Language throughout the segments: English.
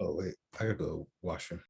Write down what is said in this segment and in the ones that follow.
Oh wait, I gotta go washroom.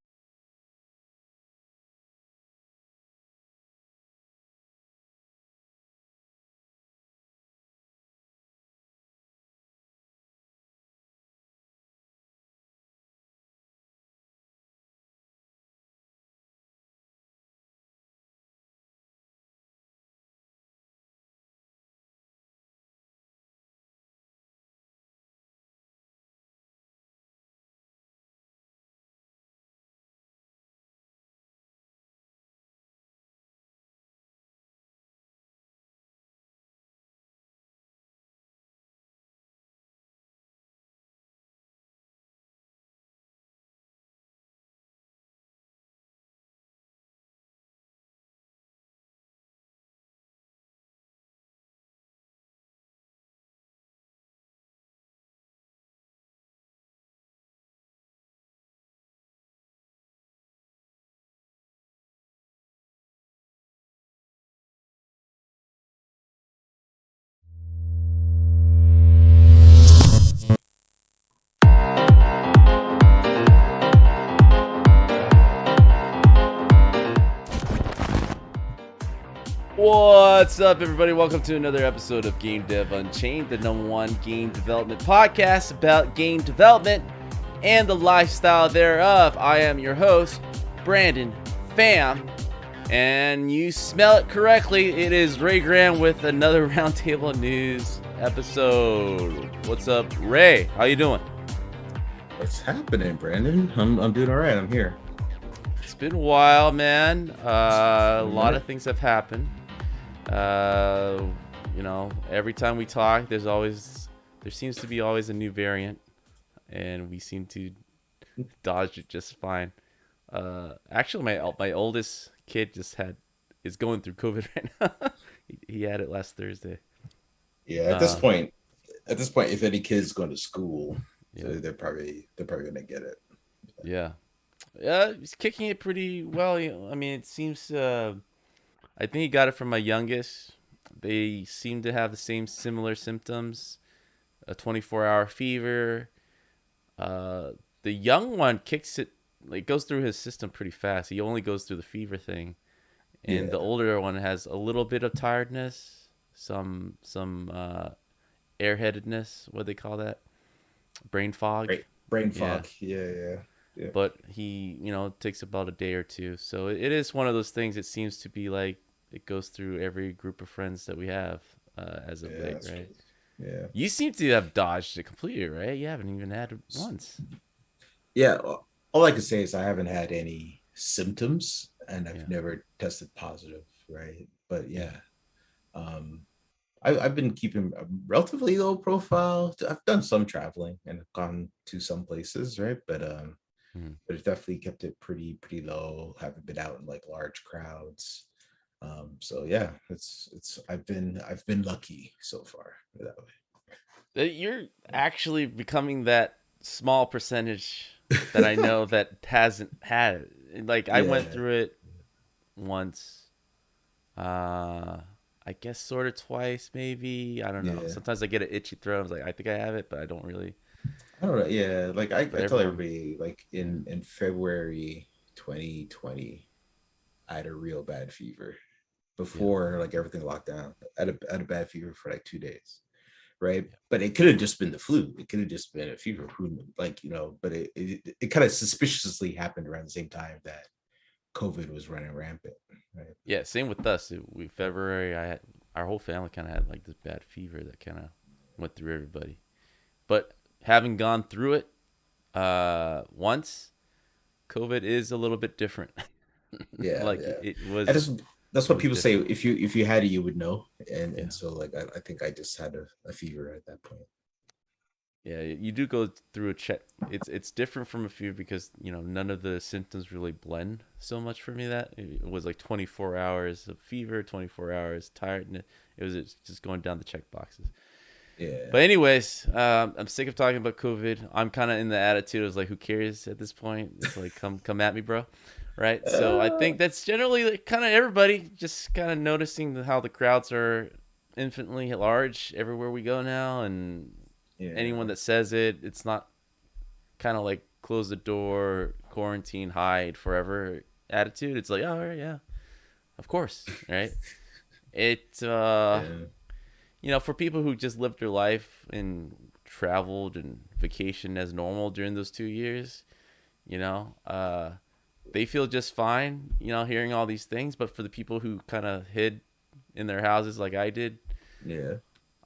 What's up, everybody? Welcome to another episode of Game Dev Unchained, the #1 game development podcast about game development and the lifestyle thereof. I am your host, Brandon Pham, and you smell it correctly. It is Ray Graham with another Roundtable News episode. What's up, Ray? How you doing? What's happening, Brandon? I'm doing all right. I'm here. It's been a while, man. A lot of things have happened. Every time we talk, there seems to be always a new variant, and we seem to dodge it just fine. Actually, my oldest kid is going through COVID right now. He had it last Thursday. Yeah, at this point, if any kid's going to school, they're probably gonna get it. Yeah, he's kicking it pretty well. I mean, it seems. I think he got it from my youngest. They seem to have the similar symptoms, a 24-hour fever. The young one kicks it, like goes through his system pretty fast. He only goes through the fever thing. And the older one has a little bit of tiredness, some airheadedness, what do they call that? Brain fog. Brain fog. Yeah. But he, takes about a day or two. So it is one of those things. It seems to be like it goes through every group of friends that we have as of late, right? Yeah. You seem to have dodged it completely, right? You haven't even had it once. Yeah. All I can say is I haven't had any symptoms, and I've never tested positive, right? But I've been keeping a relatively low profile. I've done some traveling and gone to some places, right? But it definitely kept it pretty low. Haven't been out in like large crowds. So yeah, it's I've been lucky so far that way. You're actually becoming that small percentage that I know that hasn't had it. Like I went through it once. I guess sort of twice, maybe. I don't know. Sometimes I get an itchy throat. I was like, I think I have it, but I don't really. I don't know. Yeah, like I tell everybody, like in February 2020, I had a real bad fever before like everything locked down. I had a bad fever for like 2 days, right? But it could have just been the flu. It could have just been a fever, but it kind of suspiciously happened around the same time that COVID was running rampant, right? Yeah, same with us. February, our whole family kind of had like this bad fever that kind of went through everybody. But having gone through it once, COVID is a little bit different. It was. That's what people say. If you had it, you would know. And so like I think I just had a fever at that point. Yeah, you do go through a check. It's different from a fever because none of the symptoms really blend so much for me. That it was like 24 hours of fever, 24 hours tiredness. It was just going down the check boxes. Yeah. But anyways, I'm sick of talking about COVID. I'm kind of in the attitude of like, who cares at this point? It's like, come at me, bro. Right. So I think that's generally like, kind of everybody just kind of noticing how the crowds are infinitely large everywhere we go now, and anyone that says it's not kind of like close the door, quarantine, hide forever attitude. It's like, oh, all right, yeah, of course, right? It Yeah. for people who just lived their life and traveled and vacationed as normal during those 2 years, you know, they feel just fine, hearing all these things. But for the people who kind of hid in their houses like I did, Yeah.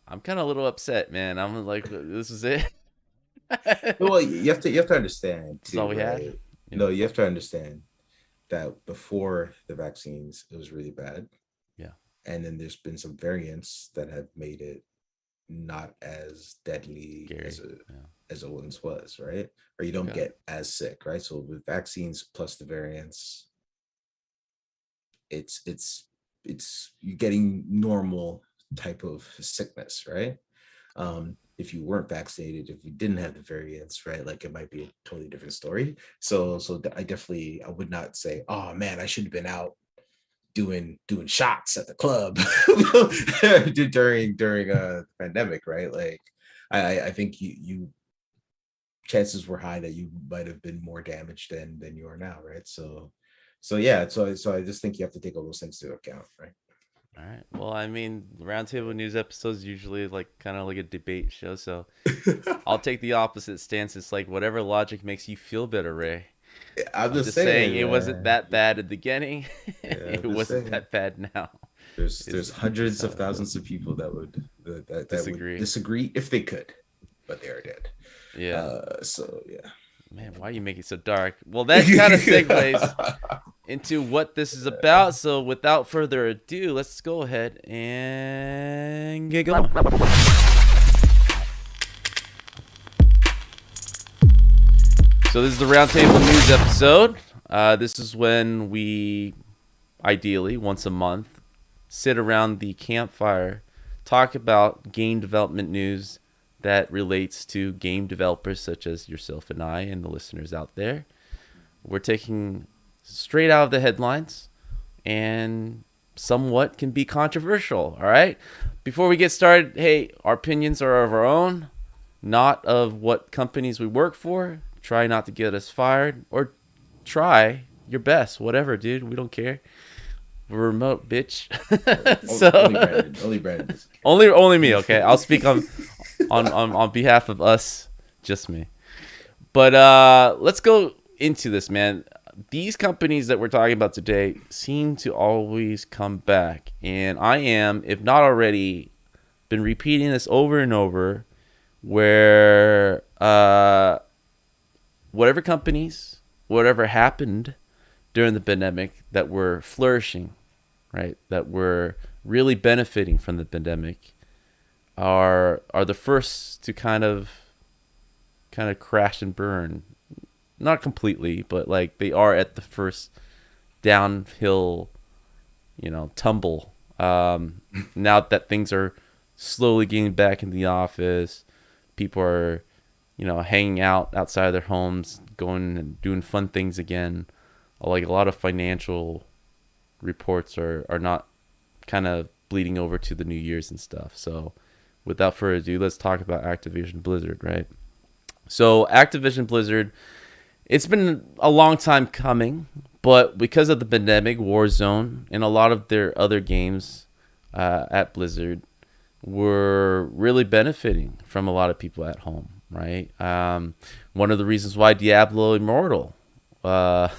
I'm kind of a little upset, man. I'm like, this is it. Well, you have to understand This is all too, we had. right? Yeah, No, you have to understand that before the vaccines, it was really bad, yeah, and then there's been some variants that have made it not as deadly scary. Yeah. as it once was, right? Or you don't Okay. get as sick, right? So with vaccines plus the variants, it's you're getting normal type of sickness, right? If you weren't vaccinated, if you didn't have the variants, right, like it might be a totally different story. So I would not say, oh man, I should have been out doing shots at the club during a pandemic, right? Like I think you chances were high that you might have been more damaged than you are now, right? So yeah, so I just think you have to take all those things into account, right? All right. Well, I mean, Roundtable News episodes usually like kind of like a debate show, so I'll take the opposite stance. It's like whatever logic makes you feel better, Ray. I'm I'm just just saying saying, it wasn't man. that bad at the beginning. Yeah, It I'm just wasn't saying. that bad now. There's Is hundreds how of I feel. thousands of people that would Disagree. disagree if they could, but they are dead. Yeah. So yeah. Man, why you make it so dark? Well, that kind of segues into what this is about. So, without further ado, let's go ahead and get going. So, this is the Roundtable News episode. This is when we, ideally, once a month, sit around the campfire, talk about game development news that relates to game developers such as yourself and I and the listeners out there. We're taking straight out of the headlines and somewhat can be controversial. All right. Before we get started, hey, our opinions are of our own, not of what companies we work for. Try not to get us fired or try your best. Whatever, dude. We don't care. We're remote, bitch. Only So Brandon. Only Brandon doesn't care. only me, okay? I'll speak on behalf of us, just me. But let's go into this, man. These companies that we're talking about today seem to always come back, and I am, if not already, been repeating this over and over, where whatever companies, whatever happened during the pandemic that were flourishing, right, that were really benefiting from the pandemic, are the first to kind of crash and burn. Not completely, but like they are at the first downhill, tumble. Now that things are slowly getting back in the office, people are, hanging out outside of their homes, going and doing fun things again. Like a lot of financial reports are not kind of bleeding over to the New Year's and stuff. So without further ado, let's talk about Activision Blizzard, right? So Activision Blizzard, it's been a long time coming, but because of the pandemic, Warzone, and a lot of their other games at Blizzard were really benefiting from a lot of people at home, right? One of the reasons why Diablo Immortal, uh,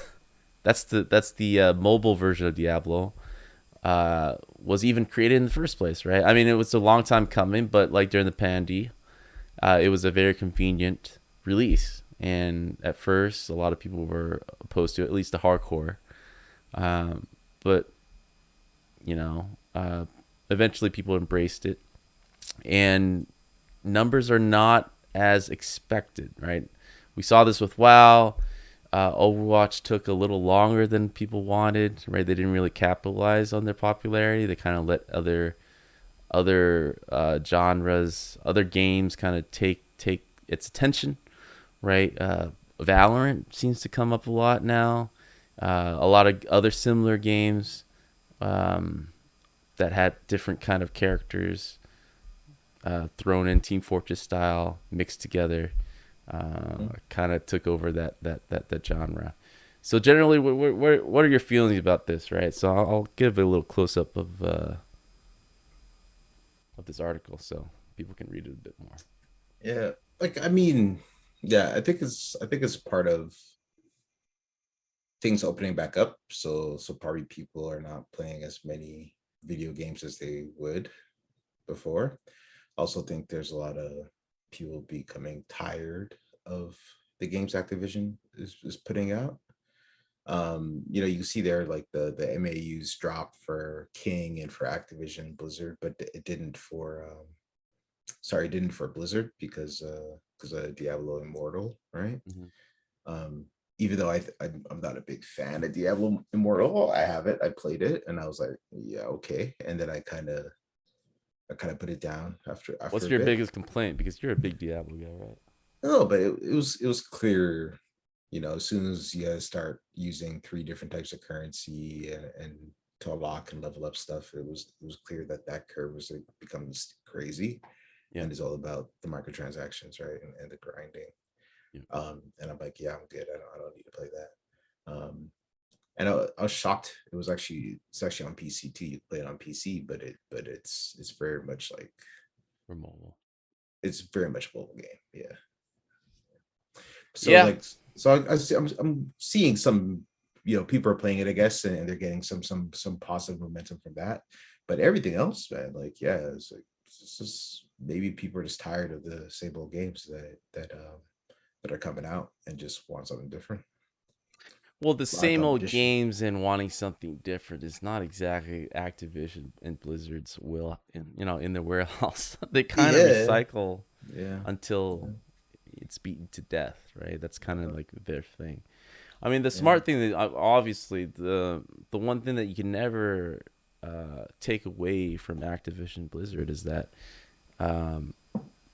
that's the mobile version of Diablo, was even created in the first place, right? I mean, it was a long time coming, but like during the pandy, it was a very convenient release. And at first, a lot of people were opposed to it, at least the hardcore. But, you know, uh, eventually people embraced it. And numbers are not as expected, right? We saw this with WoW. Overwatch took a little longer than people wanted, right? They didn't really capitalize on their popularity. They kind of let other genres, other games kind of take its attention, right? Valorant seems to come up a lot now. A lot of other similar games that had different kind of characters thrown in, Team Fortress style, mixed together. Mhm. kind of took over that genre. So generally, what are your feelings about this, right? So I'll give a little close up of this article so people can read it a bit more. Yeah, like I mean, yeah, I think it's part of things opening back up. So probably people are not playing as many video games as they would before. Also think there's a lot of people becoming tired of the games Activision is putting out. You see there like the MAUs drop for King and for Activision Blizzard, but it didn't for sorry, it didn't for Blizzard because of Diablo Immortal, right? Mm-hmm. Um, Even though I'm not a big fan of Diablo Immortal, I have it, I played it, and I was like, yeah, okay, and then I kind of put it down after What's a your bit. biggest complaint? Because you're a big Diablo guy, right? No, but it was clear, as soon as you guys start using three different types of currency and to unlock and level up stuff, it was clear that that curve was like, becomes crazy, Yeah, and it's all about the microtransactions, right, and the grinding. yeah. And I'm like, yeah, I'm good. I don't need to play that. And I was shocked. It's actually on PC too. You play it on PC, but it's very much like For mobile. it's very much a mobile game. Yeah. So Yeah, like I'm seeing some people are playing it, I guess, and they're getting some positive momentum from that. But everything else, man, like yeah, it's just maybe people are just tired of the same old games that are coming out and just want something different. well, the A lot of same old competition. games and wanting something different is not exactly Activision and Blizzard's will in their warehouse. They kind of Yeah, recycle yeah, until yeah, it's beaten to death, right? That's kind of like their thing. I mean, the yeah. smart thing that obviously the one thing that you can never take away from Activision Blizzard is that um,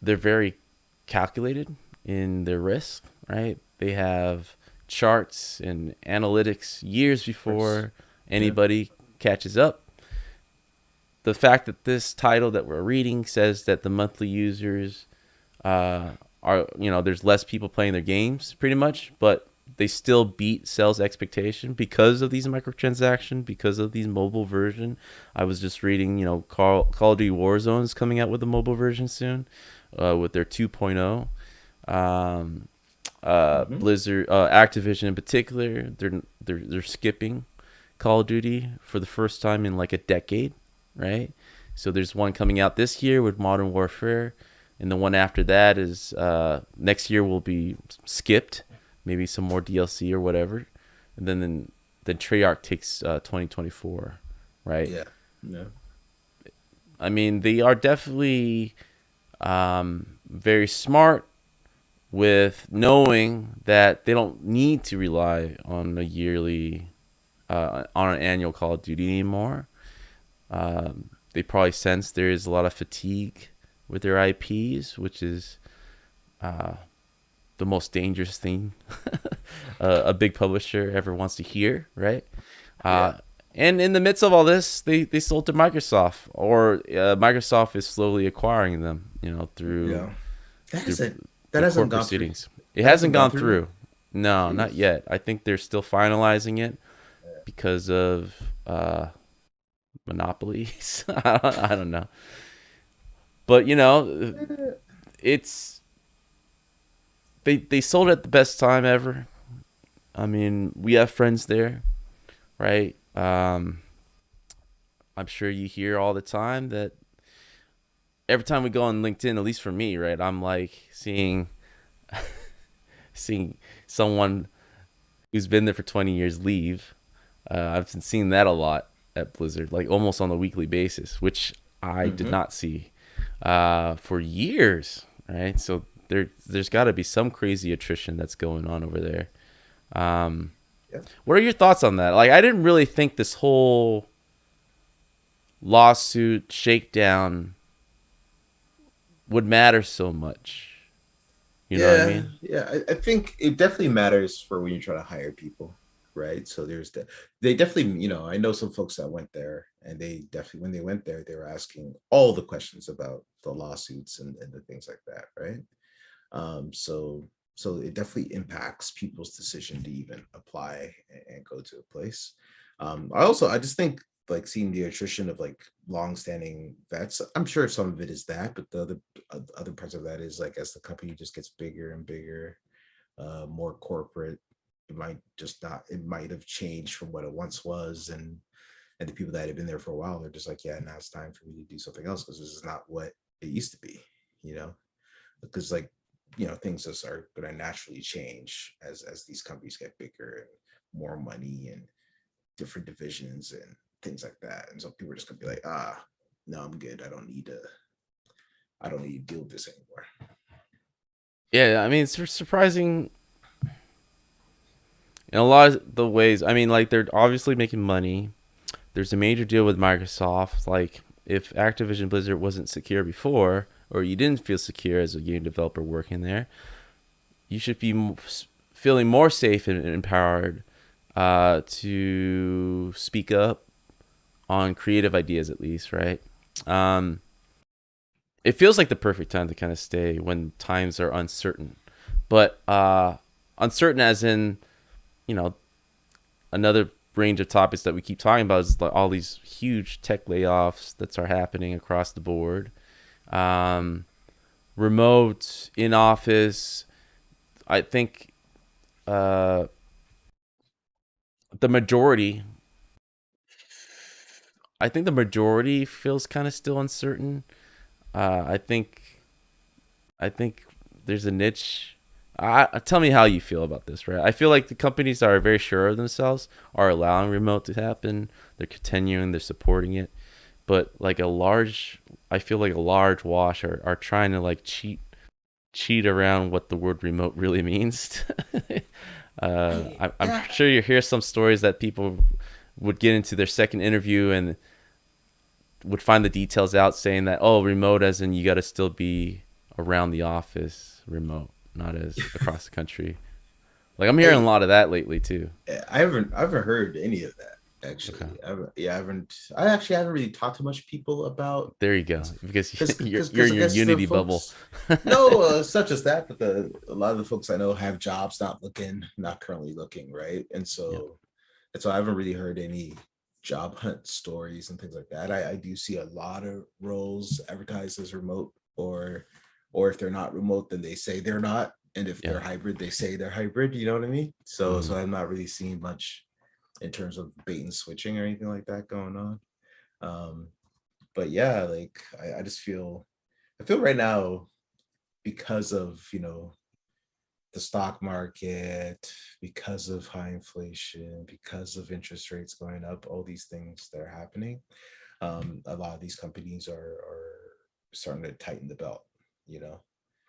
they're very calculated in their risk, right? They have charts and analytics years Of course. before Yeah. anybody catches up. The fact that this title that we're reading says that the monthly users are, there's less people playing their games pretty much, but they still beat sales expectation because of these microtransactions, because of these mobile version. I was just reading, Call of Duty Warzone is coming out with a mobile version soon, with their 2.0. Um, Hmm. Blizzard, Activision in particular, they're skipping Call of Duty for the first time in like a decade, right? So there's one coming out this year with Modern Warfare, and the one after that is next year will be skipped, maybe some more DLC or whatever, and then Treyarch takes 2024, right? Yeah. Yeah. I mean, they are definitely very smart with knowing that they don't need to rely on a yearly, on an annual Call of Duty anymore. They probably sense there is a lot of fatigue with their IPs, which is the most dangerous thing a big publisher ever wants to hear, right? Yeah. Uh, and in the midst of all this, they sold to Microsoft, or Microsoft is slowly acquiring them, through Yeah. That through hasn't that through hasn't court gone through. proceedings. It That hasn't hasn't gone gone through yet. through. No, not Jeez. yet. I think they're still finalizing it because of monopolies. I don't know, but Yeah. it's they sold it at the best time ever. I mean, we have friends there, right? I'm sure you hear all the time that every time we go on LinkedIn, at least for me, right? I'm like seeing someone who's been there for 20 years leave. I've been seeing that a lot at Blizzard, like almost on a weekly basis, which I did Mm-hmm. not see for years, right? So there's got to be some crazy attrition that's going on over there. Um, Yeah. what are your thoughts on that? Like, I didn't really think this whole lawsuit shakedown would matter so much. You know what I Yeah. mean? Yeah. I think it definitely matters for when you're trying to hire people, right? So they definitely, I know some folks that went there and they definitely, when they went there, they were asking all the questions about the lawsuits and the things like that, right? So So it definitely impacts people's decision to even apply and go to a place. I just think like seeing the attrition of like long-standing vets. I'm sure some of it is that, but the other parts of that is like as the company just gets bigger and bigger, more corporate, it might just not. It might have changed from what it once was, and the people that have been there for a while, they're just like, yeah, now it's time for me to do something else because this is not what it used to be, you know? Because like, things just are going to naturally change as these companies get bigger and more money and different divisions and things like that. And so people are just going to be like, no, I'm good. I don't need to deal with this anymore. Yeah, I mean, it's surprising in a lot of the ways. I mean, like they're obviously making money. There's a major deal with Microsoft. Like if Activision Blizzard wasn't secure before, or you didn't feel secure as a game developer working there, you should be feeling more safe and empowered to speak up on creative ideas, at least, right? Um, it feels like the perfect time to kind of stay when times are uncertain, but uncertain as in, you know, another range of topics that we keep talking about is like all these huge tech layoffs that are happening across the board. Um, Remote, in office. I think uh, the majority. I think the majority feels kind of still uncertain. Uh, I think. I think there's a niche. Tell me how you feel about this, right? I feel like the companies that are very sure of themselves are allowing remote to happen. They're continuing. They're supporting it. But like I feel like a large wash are trying to like cheat around what the word remote really means. I'm Yeah, sure you hear some stories that people would get into their second interview and would find the details out saying that, oh, remote as in you got to still be around the office, remote, not as across the country. Like I'm hearing a hey, lot of that lately too. I haven't heard any of that Okay. actually. I actually haven't really talked to much people about, There you go. Because you're because in I your guess the unity bubble. folks, no, it's not just that, but a lot of the folks I know have jobs, not currently looking, right? Yeah. And so I haven't really heard any job hunt stories and things like that. I do see a lot of roles advertised as remote, or if they're not remote, then they say they're not. And if Yeah. they're hybrid, they say they're hybrid. You know what I mean? So Mm-hmm. so I'm not really seeing much in terms of bait and switching or anything like that going on. Um, but yeah, like I feel right now because of the stock market, because of high inflation, because of interest rates going up, all these things that are happening, a lot of these companies are starting to tighten the belt, you know,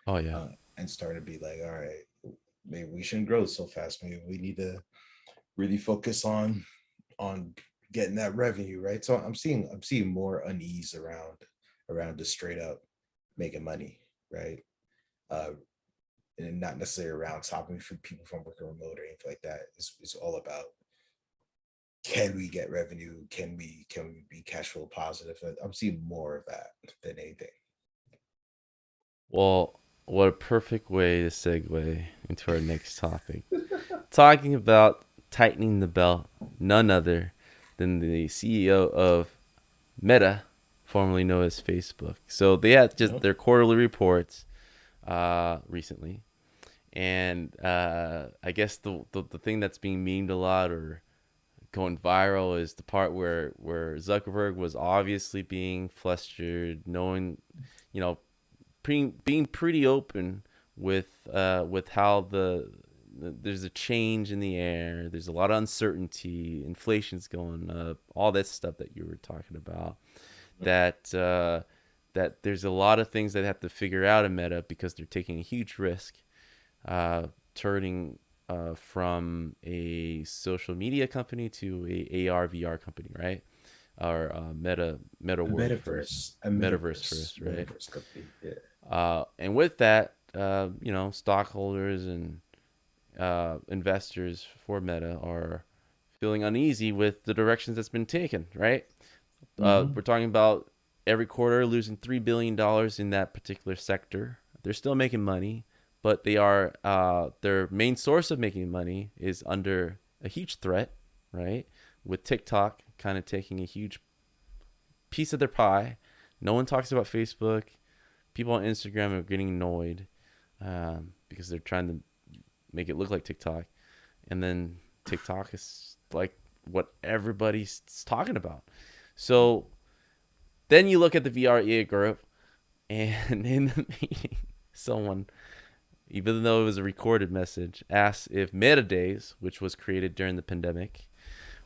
Oh yeah. and starting to be like, all right, maybe we shouldn't grow so fast. Maybe we need to really focus on getting that revenue, right? So I'm seeing more unease around just straight up making money, right? Uh, and not necessarily around stopping for people from working remote or anything like that. It's all about, can we get revenue? Can we be cash flow positive? I'm seeing more of that than anything. Well, what a perfect way to segue into our next topic. Talking about tightening the belt, none other than the CEO of Meta, formerly known as Facebook. So they had just Yep. their quarterly reports recently, and I guess the thing that's being memed a lot or going viral is the part where Zuckerberg was obviously being flustered, knowing, you know, being pretty open with how there's a change in the air. There's a lot of uncertainty. Inflation's going up. All that stuff that you were talking about. That that there's a lot of things that have to figure out in Meta because they're taking a huge risk, turning from a social media company to a AR VR company, right? Or meta A world first, metaverse, a metaverse metaverse, first, right? metaverse company. Yeah. And with that, stockholders and investors for Meta are feeling uneasy with the directions that's been taken, right? Mm-hmm. We're talking about every quarter losing $3 billion in that particular sector. They're still making money, but they are their main source of making money is under a huge threat, right? With TikTok kind of taking a huge piece of their pie. No one talks about Facebook. People on Instagram are getting annoyed because they're trying to make it look like TikTok, and then TikTok is like what everybody's talking about. So then you look at the VREA group, and in the meeting, someone, even though it was a recorded message, asked if Meta Days, which was created during the pandemic,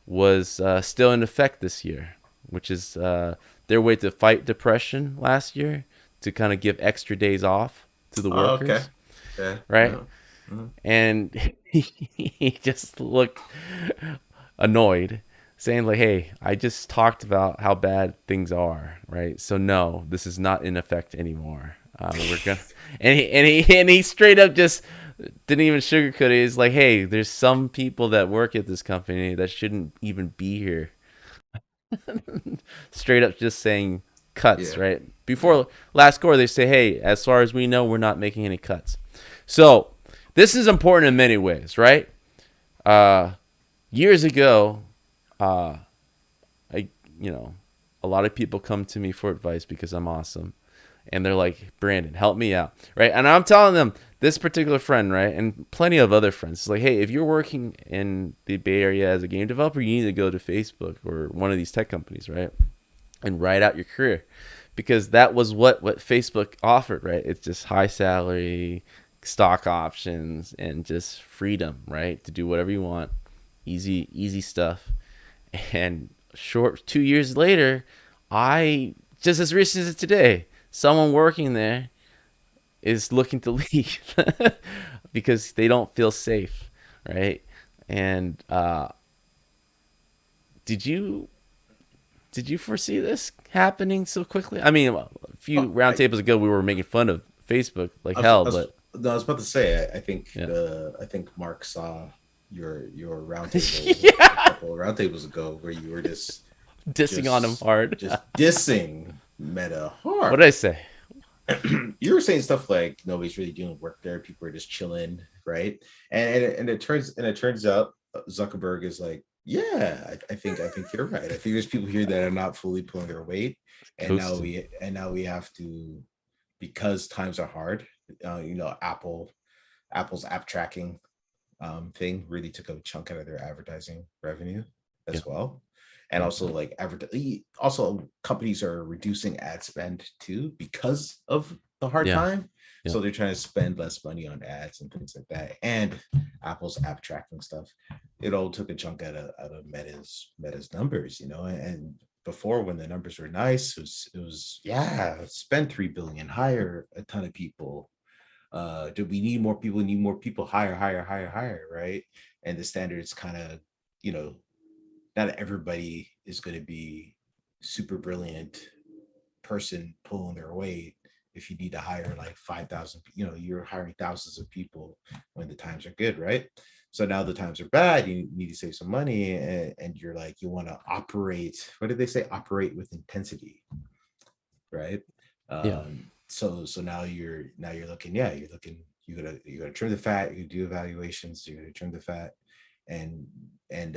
was still in effect this year, which is their way to fight depression last year, to kind of give extra days off to the Oh, okay. workers, Yeah. right? Yeah. Mhm. And he just looked annoyed, saying like, "Hey, I just talked about how bad things are, right? So no, this is not in effect anymore. We're gonna," and he straight up just didn't even sugarcoat it. He's like, "Hey, there's some people that work at this company that shouldn't even be here." Straight up just saying cuts, Yeah. right? Yeah. Before last quarter, they say, "Hey, as far as we know, we're not making any cuts." So this is important in many ways, right? Uh, Years ago, uh, I a lot of people come to me for advice because I'm awesome, and they're like, "Brandon, help me out," right? And I'm telling them, this particular friend, right, and plenty of other friends, it's like, "Hey, if you're working in the Bay Area as a game developer, you need to go to Facebook or one of these tech companies, right, and write out your career." Because that was what Facebook offered, right? It's just high salary, stock options, and just freedom, right? To do whatever you want, easy stuff. And short 2 years later, I just as recent as today, someone working there is looking to leave because they don't feel safe, right? And did you did you foresee this happening so quickly? I mean, a few Oh, roundtables ago, we were making fun of Facebook like I was, hell, I was, but no, I was about to say, yeah, I think Mark saw your roundtable a yeah, couple of roundtables ago where you were dissing on him hard. just dissing Meta What did I hard. say? You were saying stuff like nobody's really doing work there, people are just chilling, right? And it turns out Zuckerberg is like, yeah, I think you're right. I think there's people here that are not fully pulling their weight, Coasting. and now we have to, because times are hard. Apple's app tracking thing really took a chunk out of their advertising revenue Yeah, as well. And yeah, also also companies are reducing ad spend too because of the hard yeah, time. yeah. So they're trying to spend less money on ads and things like that. And Apple's app tracking stuff, it all took a chunk out of Meta's numbers, and before, when the numbers were nice, it was yeah, spend 3 billion, hire a ton of people, do we need more people, higher, right? And the standards kind of, you know not everybody is going to be super brilliant person pulling their weight. If you need to hire like 5,000, you're hiring thousands of people when the times are good, right? So now the times are bad, you need to save some money, and you're like, you want to operate, what did they say, operate with intensity, right? Yeah. So now you're looking, yeah, you're gonna trim the fat, you do evaluations, you're gonna trim the fat, and and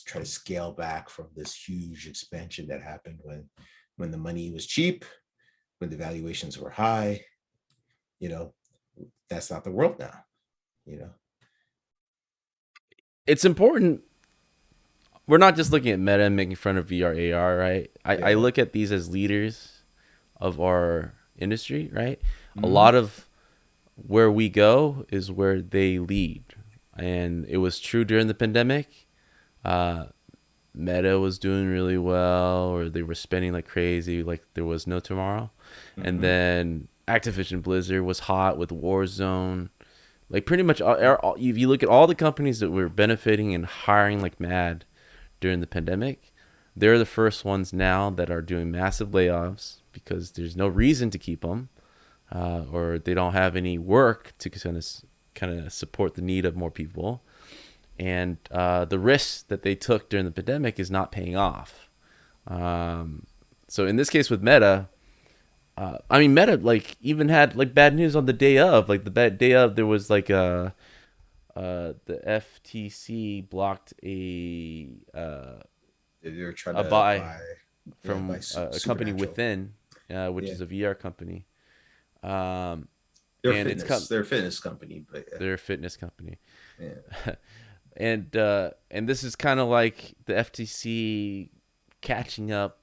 try to scale back from this huge expansion that happened when the money was cheap, when the valuations were high. you know that's not the world now. you know It's important. We're not just looking at Meta and making fun of VR AR, right? I yeah. look at these as leaders of our industry, right? A Hmm. lot of where we go is where they lead. And it was true during the pandemic. Uh, Meta was doing really well, or they were spending like crazy, like there was no tomorrow. And Hmm. then Activision Blizzard was hot with Warzone. Like pretty much, if you look at all the companies that were benefiting and hiring like mad during the pandemic, they're the first ones now that are doing massive layoffs because there's no reason to keep them, or they don't have any work to kind of support the need of more people, and the risks that they took during the pandemic is not paying off. Um, so in this case with Meta, I mean, Meta like even had like bad news on the day of. Like the bad day of, there was like the FTC blocked They're trying a to buy buy, yeah, buy from a company Supernatural. within, which Yeah, is a VR company. Um, they're and it's fitness. come They're a fitness company, but they're a fitness company. yeah, And this is kind of like the FTC catching up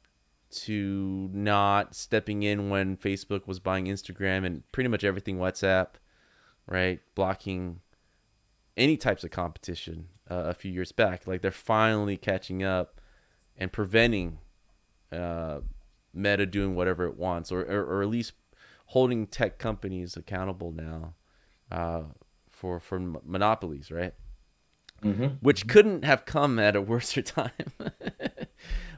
to not stepping in when Facebook was buying Instagram and pretty much everything WhatsApp, right? Blocking any types of competition a few years back. Like they're finally catching up and preventing uh, Meta doing whatever it wants, or at least holding tech companies accountable now uh, for monopolies, right? Which mm-hmm. couldn't have come at a worse time.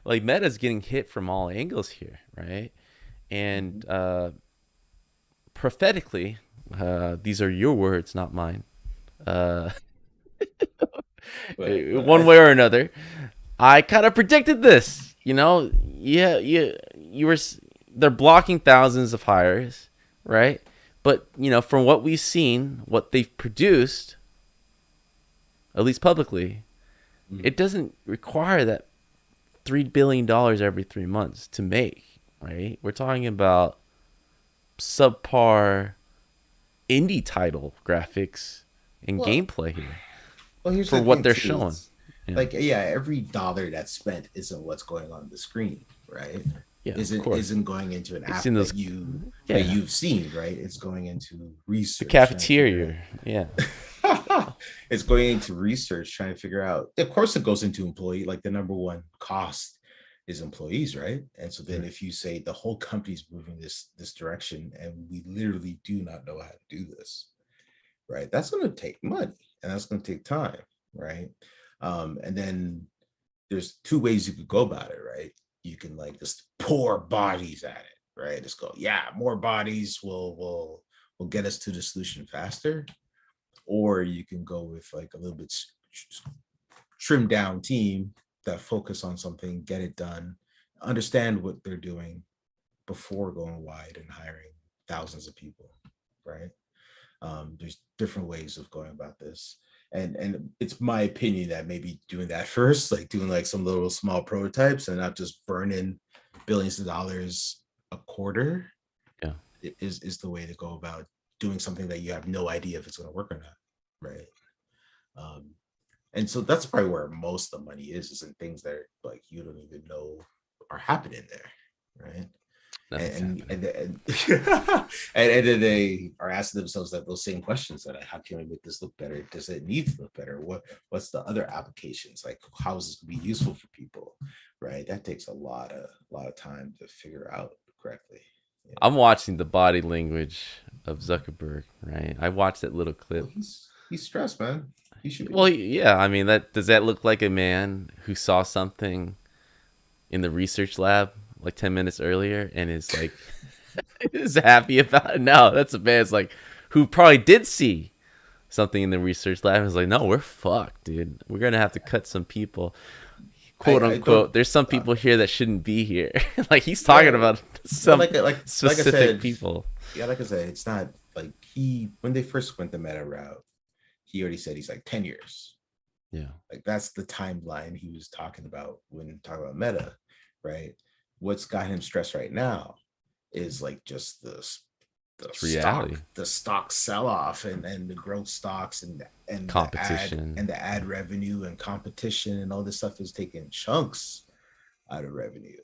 Like Meta's getting hit from all angles here, right? Hmm. And prophetically, these are your words, not mine. Uh, But one way or another, I kind of predicted this. You know, yeah, you were. They're blocking thousands of hires, right? But you know, from what we've seen, what they've produced, at least publicly, mhm. it doesn't require that $3 billion every 3 months to make. Right? We're talking about subpar indie title graphics and well, gameplay here well, here's for the what thing they're too. showing. It's Yeah, like, yeah, every dollar that's spent isn't what's going on the screen, right? yeah, of course. Isn't going into an It's app in those, that yeah, you've seen, right? It's going into the research, trying to figure cafeteria. Yeah, out. It's going into research, trying to figure out. Of course, it goes into employee. Like the number one cost is employees, right? And so then if you say the whole company's moving this direction, and we literally do not know how to do this, right? That's going to take money, and that's going to take time, right? And then there's two ways you could go about it, right? You can like just pour bodies at it, right? Just go, yeah, more bodies will get us to the solution faster, or you can go with like a little bit trimmed down team that focus on something, get it done, understand what they're doing before going wide and hiring thousands of people, right? There's different ways of going about this, and it's my opinion that maybe doing that first, like doing like some little small prototypes and not just burning billions of dollars a quarter, yeah, is the way to go about doing something that you have no idea if it's going to work or not, right? Um, and so that's probably where most of the money is in things that like you don't even know are happening there, right? nothing's and happening. and and, and then they are asking themselves that those same questions, that like, how can we make this look better? Does it need to look better? What's the other applications? Like how is this going to be useful for people? Right? That takes a lot of time to figure out correctly. You I'm know, watching the body language of Zuckerberg, right? I watched that little well, clip. he's stressed, man. He should Well, be. yeah, I mean, that does that look like a man who saw something in the research lab like 10 minutes earlier and is like is happy about it? No, that's a man's like who probably did see something in the research lab and is like, no, we're fucked, dude. We're gonna have to cut some people, quote I don't. unquote. There's some Uh, people here that shouldn't be here. Like he's talking well, about well, some like I specific said, people. yeah, like I said, it's not like he when they first went the meta route, he already said he's like 10 years. Yeah, Like that's the timeline he was talking about when talking about meta, right? What's got him stressed right now is like just it's reality. the stock sell off, and the growth stocks, Competition. and the ad revenue and competition and all this stuff is taking chunks out of revenue.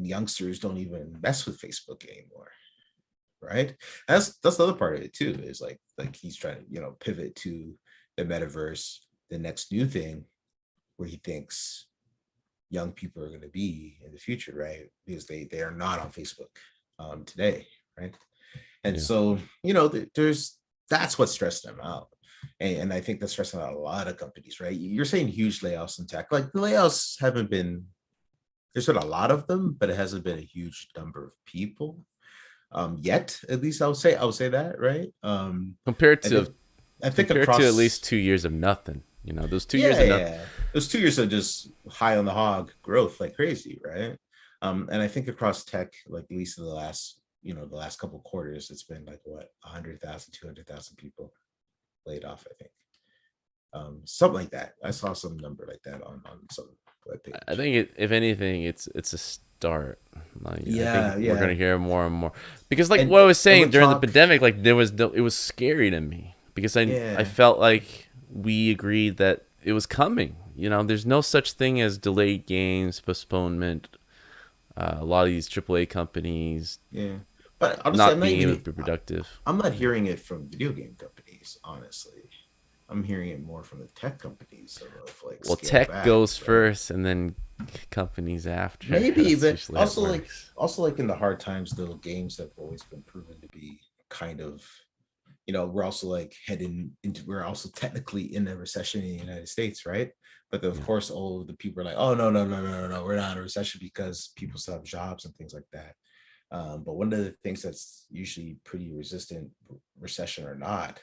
Youngsters don't even mess with Facebook anymore, right? That's the other part of it too. Is like he's trying to pivot to the metaverse, the next new thing where he thinks young people are going to be in the future, right? Because they are not on Facebook today, right? And Yeah. so there's that's what stressed them out. And I think that's stressing out a lot of companies, right? You're saying huge layoffs in tech. Like the layoffs haven't been, there's been a lot of them, but it hasn't been a huge number of people yet. At least I would say that, right? Compared I to think I think at least across, 2 years of nothing. You know, those 2 years yeah, of nothing. yeah, those 2 years are just high on the hog growth like crazy, right? And I think across tech, like at least in the last couple of quarters, it's been like what 100,000, 200,000 people laid off, I think. Something like that. I saw some number like that on some I webpage. think if anything, it's a start. Like, I think Yeah, we're yeah. gonna hear more and more because, like what I And was and saying with during the talk, pandemic, like it was scary to me because I yeah. felt like we agreed that it was coming. There's no such thing as delayed games, postponement. A lot of these AAA companies Yeah. But honestly, not being able to be productive. I'm not Yeah. hearing it from video game companies, honestly. I'm hearing it more from the tech companies of like Well, scale tech back, goes right? first, and then companies after. Maybe, That's but usually how it works. also like in the hard times, little games have always been proven to be kind of, we're also like heading into, we're also technically in a recession in the United States, right? But of Yeah. course, all of the people are like, oh no, no, no, no, no, no, we're not in a recession because people still have jobs and things like that. But one of the things that's usually pretty resistant, recession or not,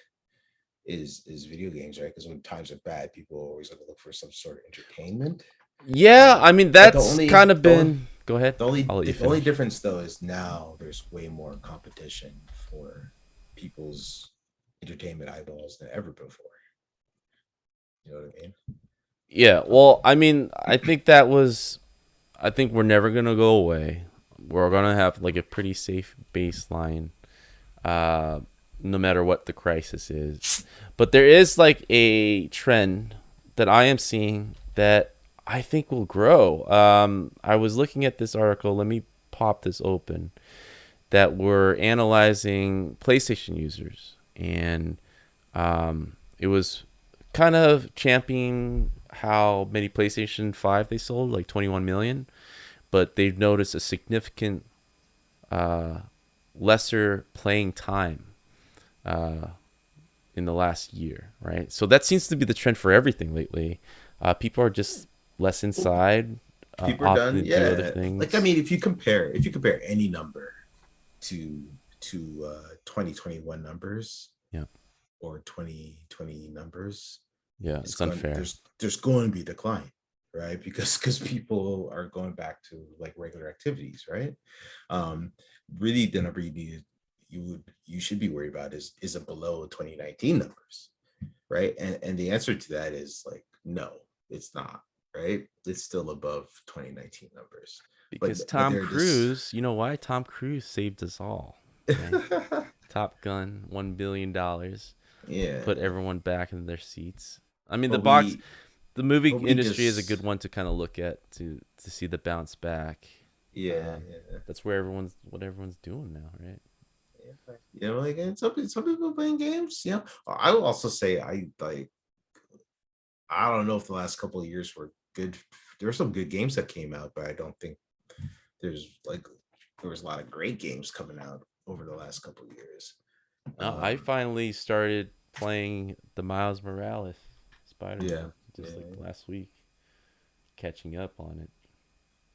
is video games, right? Because when times are bad, people are always going to look for some sort of entertainment. Yeah, I mean But that's kind of been. Go ahead. I'll let you the only finish. difference though is now there's way more competition for people's entertainment eyeballs than ever before. You know what I mean? Yeah. Well, Um, I mean, I think that was. I think we're never gonna go away. We're gonna have like a pretty safe baseline, uh, no matter what the crisis is. But there is like a trend that I am seeing that I think will grow. I was looking at this article. Let me pop this open. That were analyzing PlayStation users, and it was kind of championing how many PlayStation 5 they sold, like 21 million, but they've noticed a significant uh, lesser playing time uh, in the last year, right? So that seems to be the trend for everything lately. People are just less inside, People are opting to done, do other yeah. Like I things. mean, if you compare any number to 2021 numbers Yeah, or 2020 numbers, yeah, it's it's going unfair. there's going to be a decline, right? Because people are going back to like regular activities, right? um Really the number you should be worried about is it below 2019 numbers, right? And the answer to that is like no, it's not, right? It's still above 2019 numbers, Because but Tom they're just Cruise, you know why? Tom Cruise saved us all, right? Top Gun, $1 billion, yeah. put everyone back in their seats. I mean, but we the movie but we industry is a good just one to kind of look at to see the bounce back. yeah, Um, yeah. that's where everyone's doing now, right? Like and some people playing games. I will also say I don't know if the last couple of years were good. There were some good games that came out, but I don't think there's like there was a lot of great games coming out over the last couple of years. I Um, finally started playing the Miles Morales yeah, Spider-Man just like yeah. last week, catching up on it.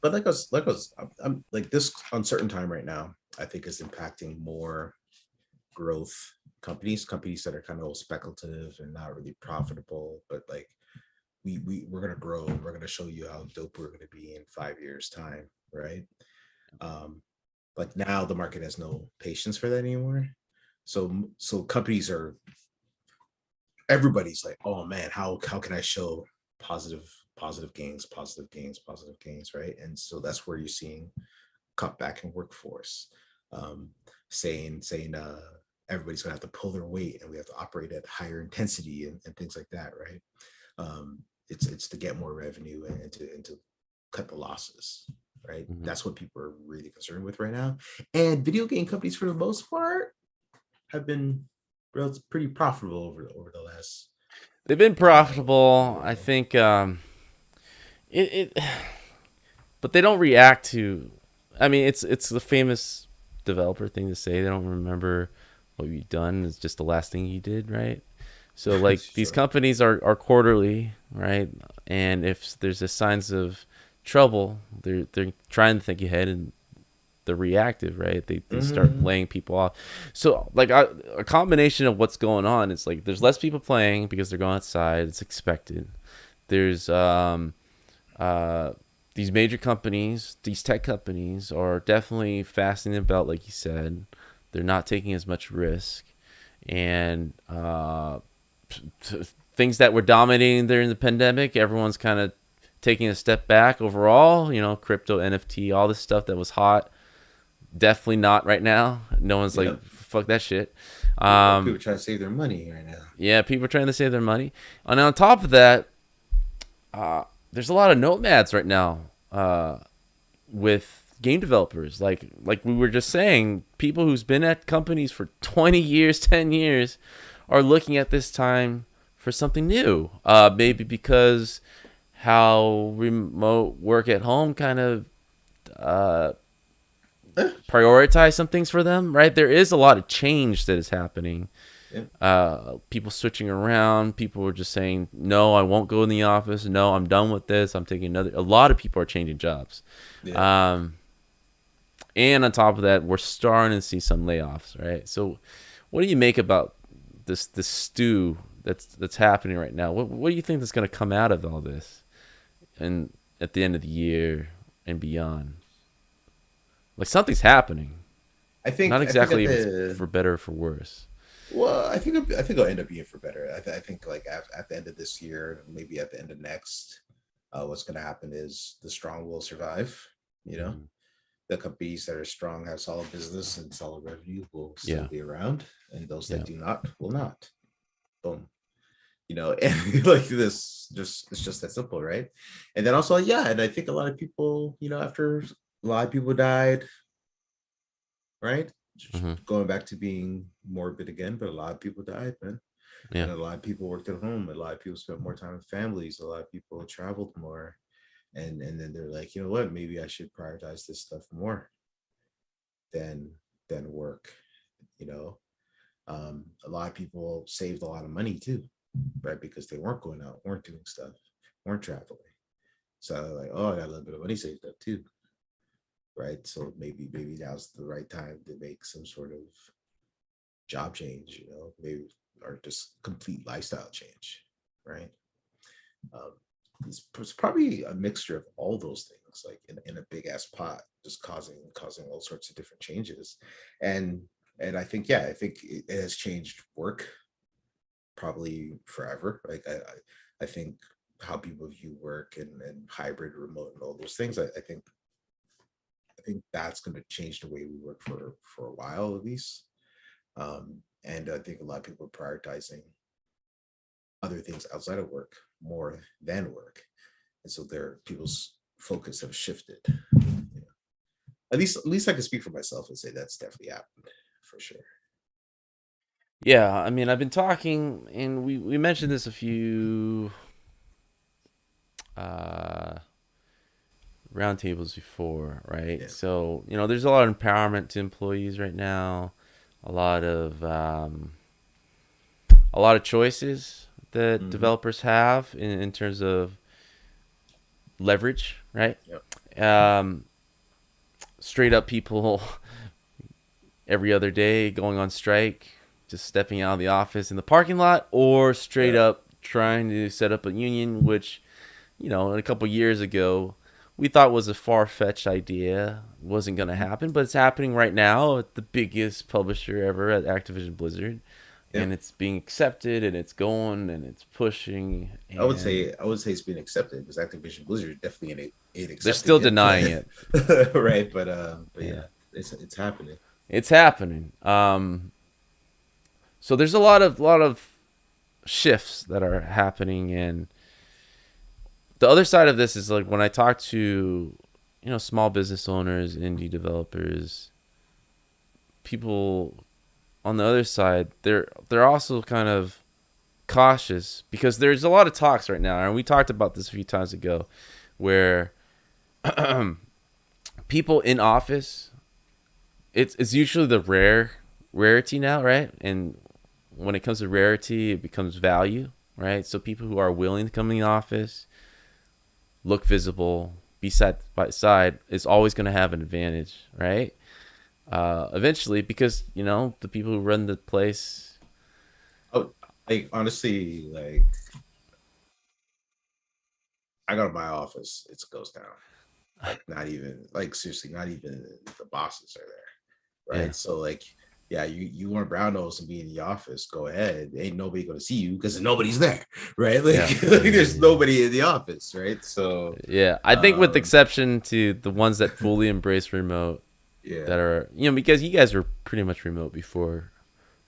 But I'm like this uncertain time right now. I think is impacting more growth companies that are kind of speculative and not really profitable, but like we're gonna grow and we're gonna show you how dope we're gonna be in 5 years time, right? um like now the market has no patience for that anymore. So companies are everybody's like, oh man, how can I show positive gains, positive gains, right? And so that's where you're seeing cut back in workforce, um, saying everybody's gonna have to pull their weight and we have to operate at higher intensity and things like that, right? It's to get more revenue and to cut the losses, right? Hmm. That's what people are really concerned with right now. And video game companies, for the most part, have been pretty profitable over the last They've been profitable. I yeah. think it but they don't react to. I mean, it's the famous developer thing to say. They don't remember what you've done. It's just the last thing you did, right? So like these Sure. companies are quarterly, right? And if there's a signs of trouble, they're trying to think ahead and they're reactive, right? They start Mm-hmm. laying people off. So like a combination of what's going on. It's like there's less people playing because they're going outside. It's expected. There's uh, these major companies, these tech companies, are definitely fastening the belt, like you said. They're not taking as much risk, and things that were dominating during the pandemic, everyone's kind of taking a step back overall. Crypto, NFT, all this stuff that was hot, definitely not right now. No one's like, Yep. fuck that shit. People Um, trying to save their money right now. yeah, people are trying to save their money. And on top of that, there's a lot of nomads right now with game developers. Like we were just saying, people who's been at companies for 20 years, 10 years, are looking at this time for something new. Maybe because how remote work at home kind of uh, Eh, prioritize some things for them, right? There is a lot of change that is happening. yeah, People switching around. People were just saying, no, I won't go in the office. No, I'm done with this. I'm taking another. A lot of people are changing jobs. yeah. Um, and on top of that, we're starting to see some layoffs, right? So, what do you make about this stew that's happening right now? What do you think is going to come out of all this, and at the end of the year and beyond? Like something's happening. Not I think at exactly if it's the for better or for worse. well, I think it'll end up being for better. I think like at the end of this year, maybe at the end of next, what's going to happen is the strong will survive. You know, Mm, the companies that are strong, have solid business and solid revenue will still yeah, be around, and those that yeah, do not will not. Boom. And like this, just it's just that simple, right? And then also, yeah, and I think a lot of people, after a lot of people died, right? Just hmm, going back to being morbid again, but a lot of people died, man. yeah, And a lot of people worked at home. A lot of people spent more time with families. A lot of people traveled more. And then they're like, you know what? Maybe I should prioritize this stuff more than work. You know, a lot of people saved a lot of money too, right? Because they weren't going out, weren't doing stuff, weren't traveling. So like, oh, I got a little bit of money saved up too, right? So maybe now's the right time to make some sort of job change, maybe or just complete lifestyle change, right? Um, it's probably a mixture of all those things, like in a big ass pot, just causing all sorts of different changes, and I think yeah, I think it has changed work probably forever. Like I think how people view work and hybrid, remote, and all those things. I think that's going to change the way we work for a while at least. And I think a lot of people are prioritizing other things outside of work more than work, and so their people's focus have shifted. At least I can speak for myself and say that's definitely happened for sure. yeah. I mean, I've been talking, and we mentioned this a few uh, roundtables before, right? Yeah. So there's a lot of empowerment to employees right now, a lot of choices that Mm-hmm. developers have in terms of leverage, right? Yep. Um, Straight up people every other day going on strike, just stepping out of the office in the parking lot, or straight Yep. up trying to set up a union, which, a couple years ago, we thought was a far fetched idea, wasn't going to Mm-hmm. happen, but it's happening right now at the biggest publisher ever at Activision Blizzard. And Yep. it's being accepted and it's going and it's pushing. And I would say it's been accepted because Activision Blizzard definitely ain't they're accepting still it, denying it. right? But Yeah. yeah, it's happening. It's happening. So there's a lot of shifts that are happening, and the other side of this is like when I talk to small business owners, indie developers, people on the other side, they're also kind of cautious because there's a lot of talks right now, and we talked about this a few times ago, where people in office, it's usually the rarity now, right? And when it comes to rarity, it becomes value, right? So people who are willing to come in the office, look visible, be side by side, is always going to have an advantage, right? Eventually, because the people who run the place. Oh, like honestly, like I go to my office, it goes down. like not even like seriously, not even the bosses are there, Yeah. right? So like, yeah, you want brown nose and be in the office, go ahead. Ain't nobody gonna see you because nobody's there, right? Yeah. Like there's nobody in the office, right? So Yeah. I think with um exception to the ones that fully embrace remote, yeah, that are, because you guys were pretty much remote before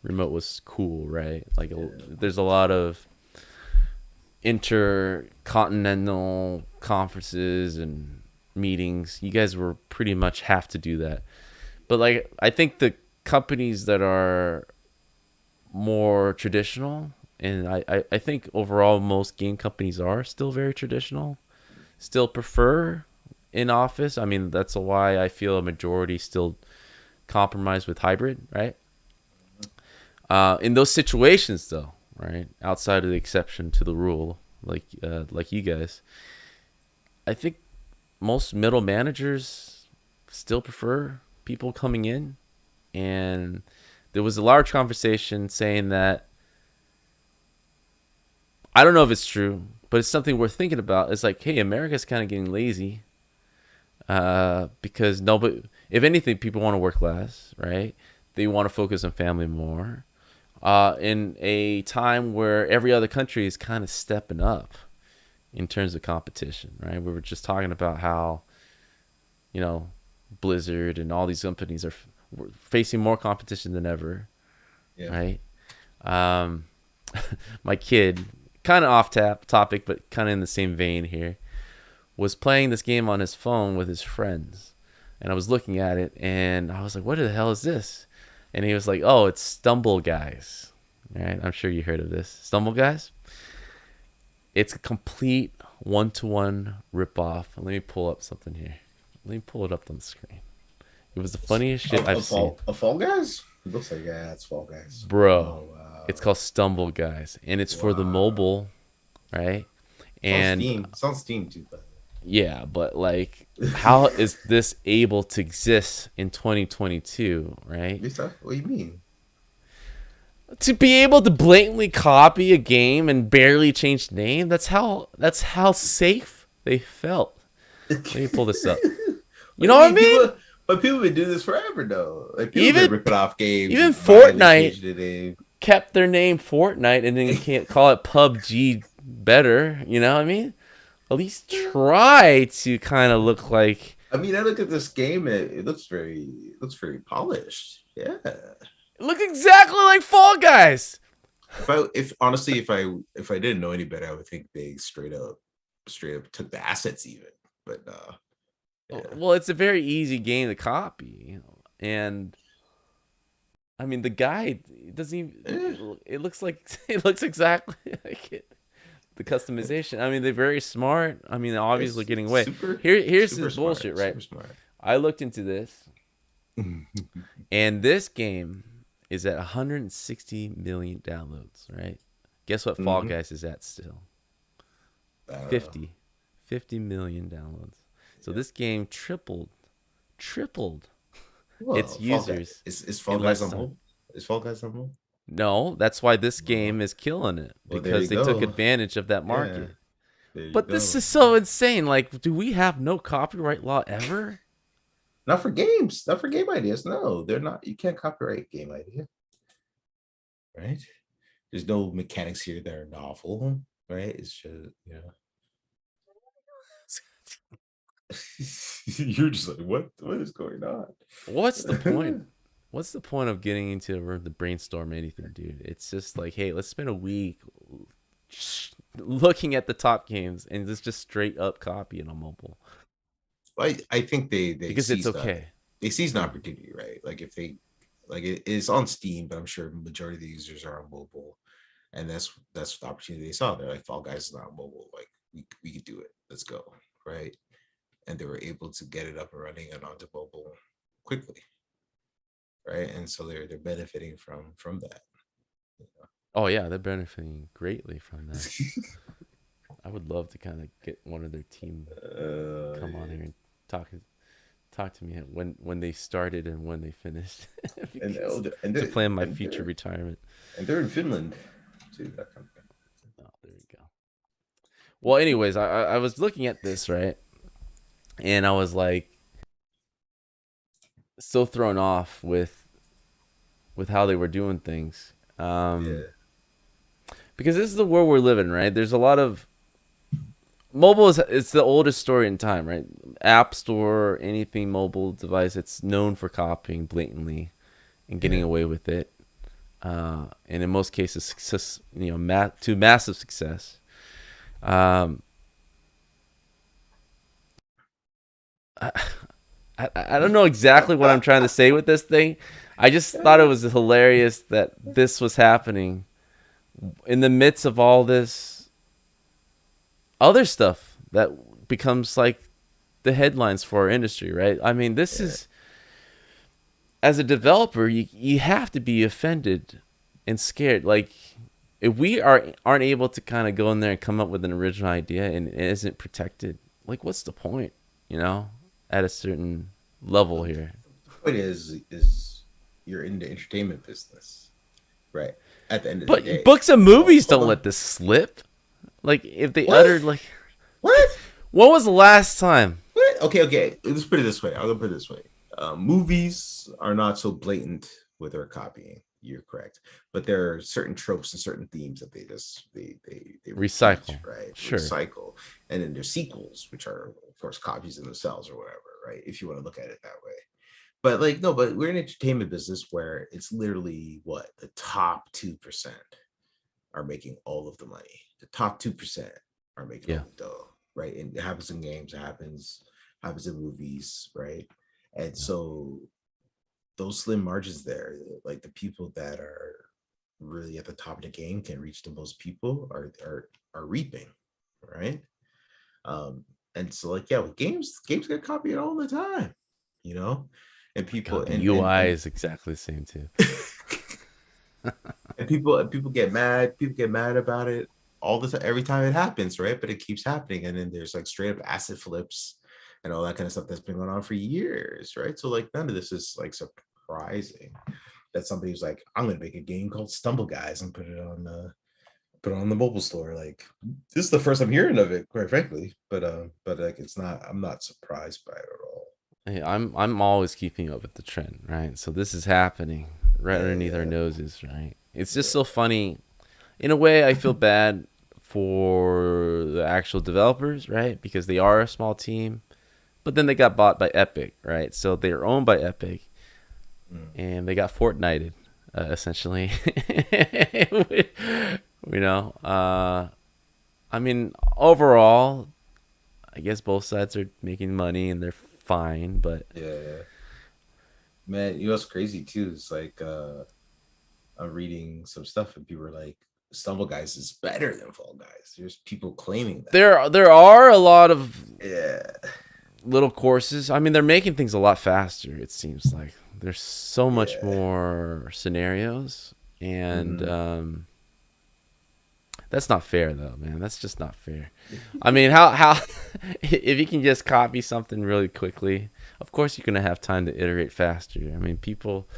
remote was cool, right? Like yeah, there's a lot of intercontinental conferences and meetings. You guys were pretty much have to do that. But like I think the companies that are more traditional, and I think overall most game companies are still very traditional, still prefer in office. I mean, that's why I feel a majority still compromise with hybrid, right? In those situations, though, right, outside of the exception to the rule, like you guys, I think most middle managers still prefer people coming in. And there was a large conversation saying that, I don't know if it's true, but it's something worth thinking about. It's like, hey, America's kind of getting lazy, because nobody, if anything, people want to work less, right? They want to focus on family more. In a time where every other country is kind of stepping up in terms of competition, right? We were just talking about how, you know, Blizzard and all these companies are facing more competition than ever, yeah. right? Um, my kid, kind of off topic, but kind of in the same vein here, was playing this game on his phone with his friends. And I was looking at it and I was like, what the hell is this? And he was like, oh, it's Stumble Guys. All right, I'm sure you heard of this. Stumble Guys? It's a complete one-to-one ripoff. Let me pull up something here. Let me pull it up on the screen. It was the funniest shit I've seen. A Fall Guys? It looks like yeah, it's Fall Guys. Bro, Oh wow. it's called Stumble Guys. And it's for the Wow. mobile, right? It's on And Steam. It's on Steam too, by yeah, but like, the how way. is this able to exist in 2022, right? What do you mean? To be able to blatantly copy a game and barely change the name, that's how safe they felt. Let me pull this up. What You do know you what I mean? mean? People have been doing this forever though. Like people have been Even ripping off games even and violently Fortnite changing the name. kept their name Fortnite and then can't call it PUBG better. You know what I mean? At least try to kind of look like. I mean, I look at this game. It looks very polished. Yeah. Look exactly like Fall Guys. If honestly, if I didn't know any better, I would think they straight up took the assets even. But yeah. Well, it's a very easy game to copy, and I mean the guy doesn't Eh, even. It looks like it looks exactly like it. The customization. I mean, they're very smart. I mean, obviously it's getting away. super Here's super this bullshit, smart. right? Super smart. I looked into this, and this game is at 160 million downloads, right? Guess what Fall Mm-hmm. Guys is at still? I don't know. 50. 50 million downloads. So Yeah. this game tripled Well, its Fall Guys users is Fall in Guys less on time. mobile? Is Fall Guys on mobile? No, that's why this Well, game is killing it, well, there because you they took go. advantage of that Yeah, market. there you But this go. is so insane. Like, do we have no copyright law ever? Not for games, not for game ideas. No, they're not. You can't copyright game idea, right? There's no mechanics here that are novel, right? It's just you're just like, what is going on? What's the point? What's the point of getting into a room to brainstorm anything, dude? It's just like, hey, let's spend a week looking at the top games and just straight up copy it on mobile I think they because it's seized that okay. they seized an Yeah. opportunity, right? Like if they like it is on Steam, but I'm sure majority of the users are on mobile, and that's the opportunity they saw. They're like, Fall Guys is not on mobile, like we could do it. Let's go, right? And they were able to get it up and running and onto mobile quickly, right? And so they're benefiting from that. You Oh yeah, they're benefiting greatly from that. know? I would love to kind of get one of their team come on Yeah. here and talk to me when they started and when they finished And because and to they're plan my future retirement. and they're in Finland too. That kind of thing. Oh, there we go. Well, anyways, I was looking at this, right, and I was like so thrown off with how they were doing things. Yeah, Because this is the world we're living, right? There's a lot of mobile is it's the oldest story in time, right? App Store, anything mobile device, it's known for copying blatantly and getting yeah, away with it. And in most cases, success, to massive success. Um, I, I don't know exactly what I'm trying to say with this thing. I just thought it was hilarious that this was happening in the midst of all this other stuff that becomes like the headlines for our industry, right? I mean, this yeah, is as a developer, you have to be offended and scared. Like if we aren't able to kind of go in there and come up with an original idea and it isn't protected, like what's the point? You know, at a certain level the here. point is you're in the entertainment business, right? At the end of the But day. books and Oh, movies hold don't on. let this slip. Like if they What? uttered like, What? when was the last time? What? Okay, okay. Let's put it this way. I'll put it this way. Movies are not so blatant with their copying. You're correct, but there are certain tropes and certain themes that they repeat, Recycle, right? sure. Recycle, and then there's sequels, which are of course copies in themselves or whatever, right? If you want to look at it that way. But like no, but we're in entertainment business where it's literally what the top 2% are making all of the money. The top 2% are making all Yeah, the dough, right? And it happens in games, it happens in movies, right? And yeah, so those slim margins there, like the people that are really at the top of the game can reach the most people are reaping, right? Um, and so like yeah, with games get copied all the time, you know, and people God, the and UI and is exactly the same too. and people people get mad about it all the time every time it happens, right? But it keeps happening, and then there's like straight up asset flips and all that kind of stuff that's been going on for years, right? So like none of this is like surprising that somebody's like, I'm gonna make a game called Stumble Guys and put it on the mobile store. Like this is the first I'm hearing of it, quite frankly. But like it's not, I'm not surprised by it at all. Hey, I'm always keeping up with the trend, right? So this is happening right Yeah, underneath our yeah, noses, right? It's just so yeah. funny. In a way, I feel bad for the actual developers, right? Because they are a small team, but then they got bought by Epic, right? So they're owned by Epic, Mm. and they got Fortnited, essentially. you know, I mean, overall, I guess both sides are making money and they're fine, but Yeah, yeah. Man, you know what's crazy too? It's like I'm reading some stuff and people are like, Stumble Guys is better than Fall Guys. There's people claiming that. there are a lot of Yeah, little courses. I mean, they're making things a lot faster. It seems like there's so much yeah. more scenarios, and Hmm. that's not fair, though, man. That's just not fair. I mean, how if you can just copy something really quickly, of course you're gonna have time to iterate faster. I mean, people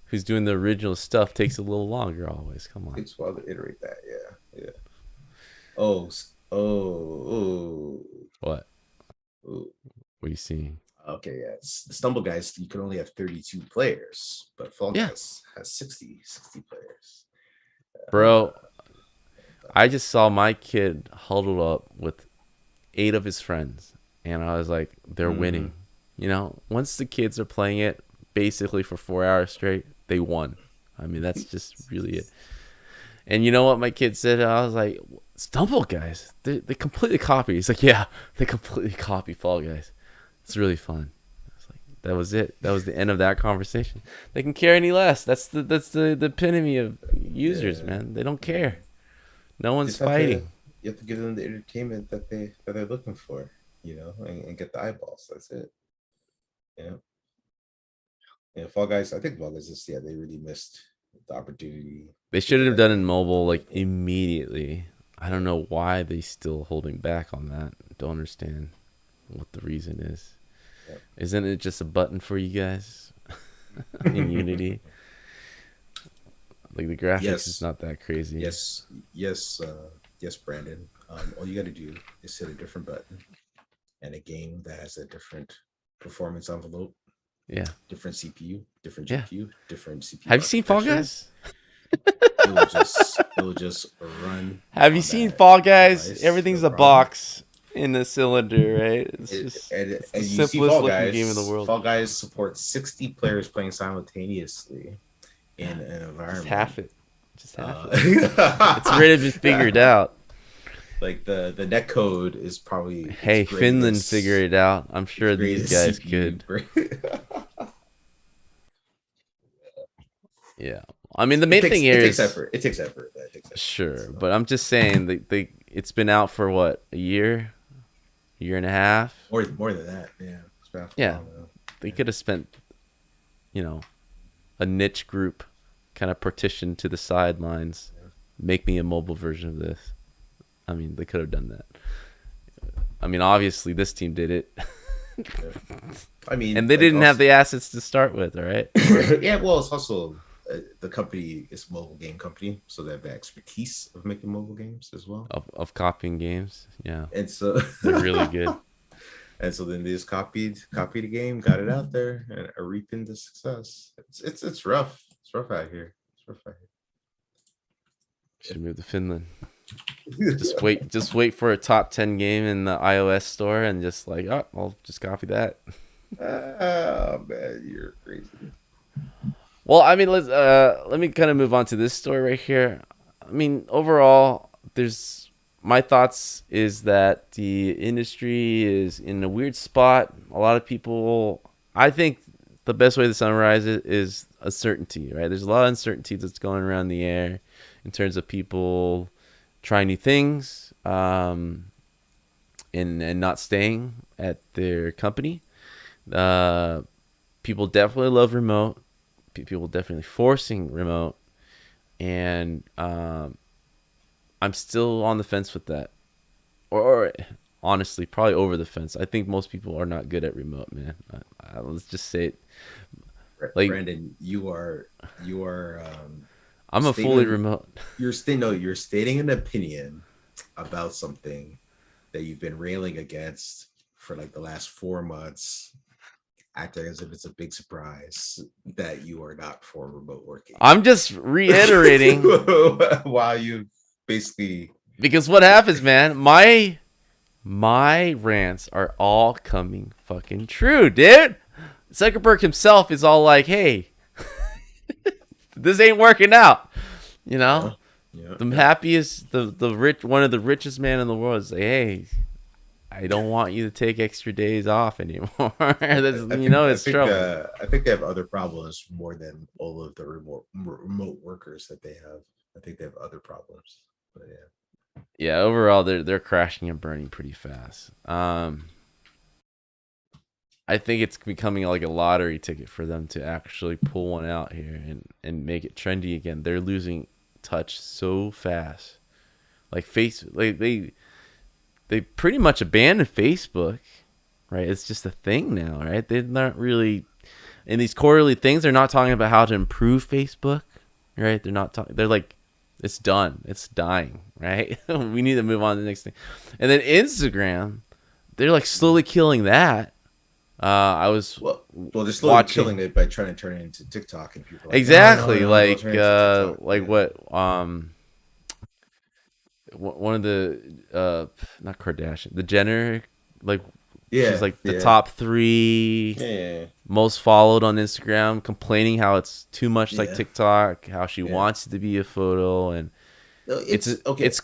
who's doing the original stuff takes a little longer always. Come on. Takes a while to iterate that. Yeah, yeah. Oh, oh, What? oh. What are you seeing? Okay, yeah. Stumble Guys, you can only have 32 players, but Fall Yeah, Guys has 60 players. bro. I just saw my kid huddled up with 8 of his friends, and I was like, they're Mm-hmm. winning. Once the kids are playing it basically for 4 hours straight, they won. I mean, that's just really it. And you know what my kid said? I was like, Stumble Guys, they completely copy. He's like, yeah, they completely copy Fall Guys. It's really fun. I was like, that was it. That was the end of that conversation. They can care any less. That's the epitome of users, Yeah. man. They don't care. No one's Just have to fighting. you have to give them the entertainment that they're looking for, and get the eyeballs. That's it. Yeah. And Fall Guys, I think Fall Guys is yeah, they really missed the opportunity They to give should it have like done it in a mobile like mobile. immediately. I don't Yeah. know why they still holding back on that. Don't understand what the reason is. Yep. Isn't it just a button for you guys in Unity? Like the graphics is Yes, not that crazy. yes, yes, yes, Brandon. All you got to do is hit a different button, and a game that has a different performance envelope, Yeah. different CPU, different Yeah. GPU, different CPU Have you seen Fall architecture, Guys? it will just run Have you on seen that Fall Guys? device, no Everything's a problem. box in a cylinder, right? It's It, just and, it's the and you see simplest Fall looking game in the Guys. world. Fall Guys supports 60 players playing simultaneously in an Just environment. half it. Just half it. It's Uh, already been figured out. like the net code is probably Hey, Finland figured it out. I'm its sure these greatest guys CPU could. brain. Yeah. I mean, the main thing here it takes is effort. It takes effort. It takes effort. sure, So, but I'm just saying it's been out for what, a year and a half. more than that. Yeah, it's been out for a Yeah, while now. they could have spent, you know, a niche group kind of partitioned to the sidelines. Yeah. Make me a mobile version of this. I mean, they could have done that. I mean, obviously, this team did it. Yeah. I mean, And they like didn't have also, the assets to start with, all right? yeah. Well, it's also the company is a mobile game company, so they have the expertise of making mobile games as well. Of copying games. Yeah, And so they're really good. and so then they just copied the game, got it out there, and are reaping the success. It's rough. It's rough out here. It's rough out Should move to Finland. here. Just wait for a top 10 game in the iOS store and just like, oh, I'll just copy that. Oh man, you're crazy. Well, I mean, let me kind of move on to this story right here. I mean, overall, there's my thoughts is that the industry is in a weird spot. A lot of people, I think the best way to summarize it is uncertainty, right? There's a lot of uncertainty that's going around the air in terms of people trying new things, and not staying at their company. People definitely love remote. People definitely forcing remote, and I'm still on the fence with that, or honestly, probably over the fence. I think most people are not good at remote, man. Let's just say it. Like Brandon, you are I'm a fully remote. You're stating an opinion about something that you've been railing against for like the last 4 months, acting as if it's a big surprise that you are not for remote working. I'm just reiterating while you basically because what happens, man? My rants are all coming fucking true, dude. Zuckerberg himself is all like, "Hey, this ain't working out." You know, the happiest, the rich, one of the richest man in the world is like, "Hey, I don't want you to take extra days off anymore." It's trouble. I think they have other problems more than all of the remote workers that they have. I think they have other problems. But yeah. Yeah, overall they're crashing and burning pretty fast. I think it's becoming like a lottery ticket for them to actually pull one out here and make it trendy again. They're losing touch so fast. Like they pretty much abandoned Facebook, right? It's just a thing now, right? They're not really in these quarterly things. They're not talking about how to improve Facebook, right? They're not talking. They're like, it's done. It's dying, right? We need to move on to the next thing. And then Instagram, they're like slowly killing that. I was they're slowly killing it by trying to turn it into TikTok, and people are like, exactly no, like yeah. what one of the not Kardashian, the Jenner, like she's Yeah, like the top 3 most followed on Instagram, complaining how it's too much like TikTok, how she wants it to be a photo, and it's okay. It's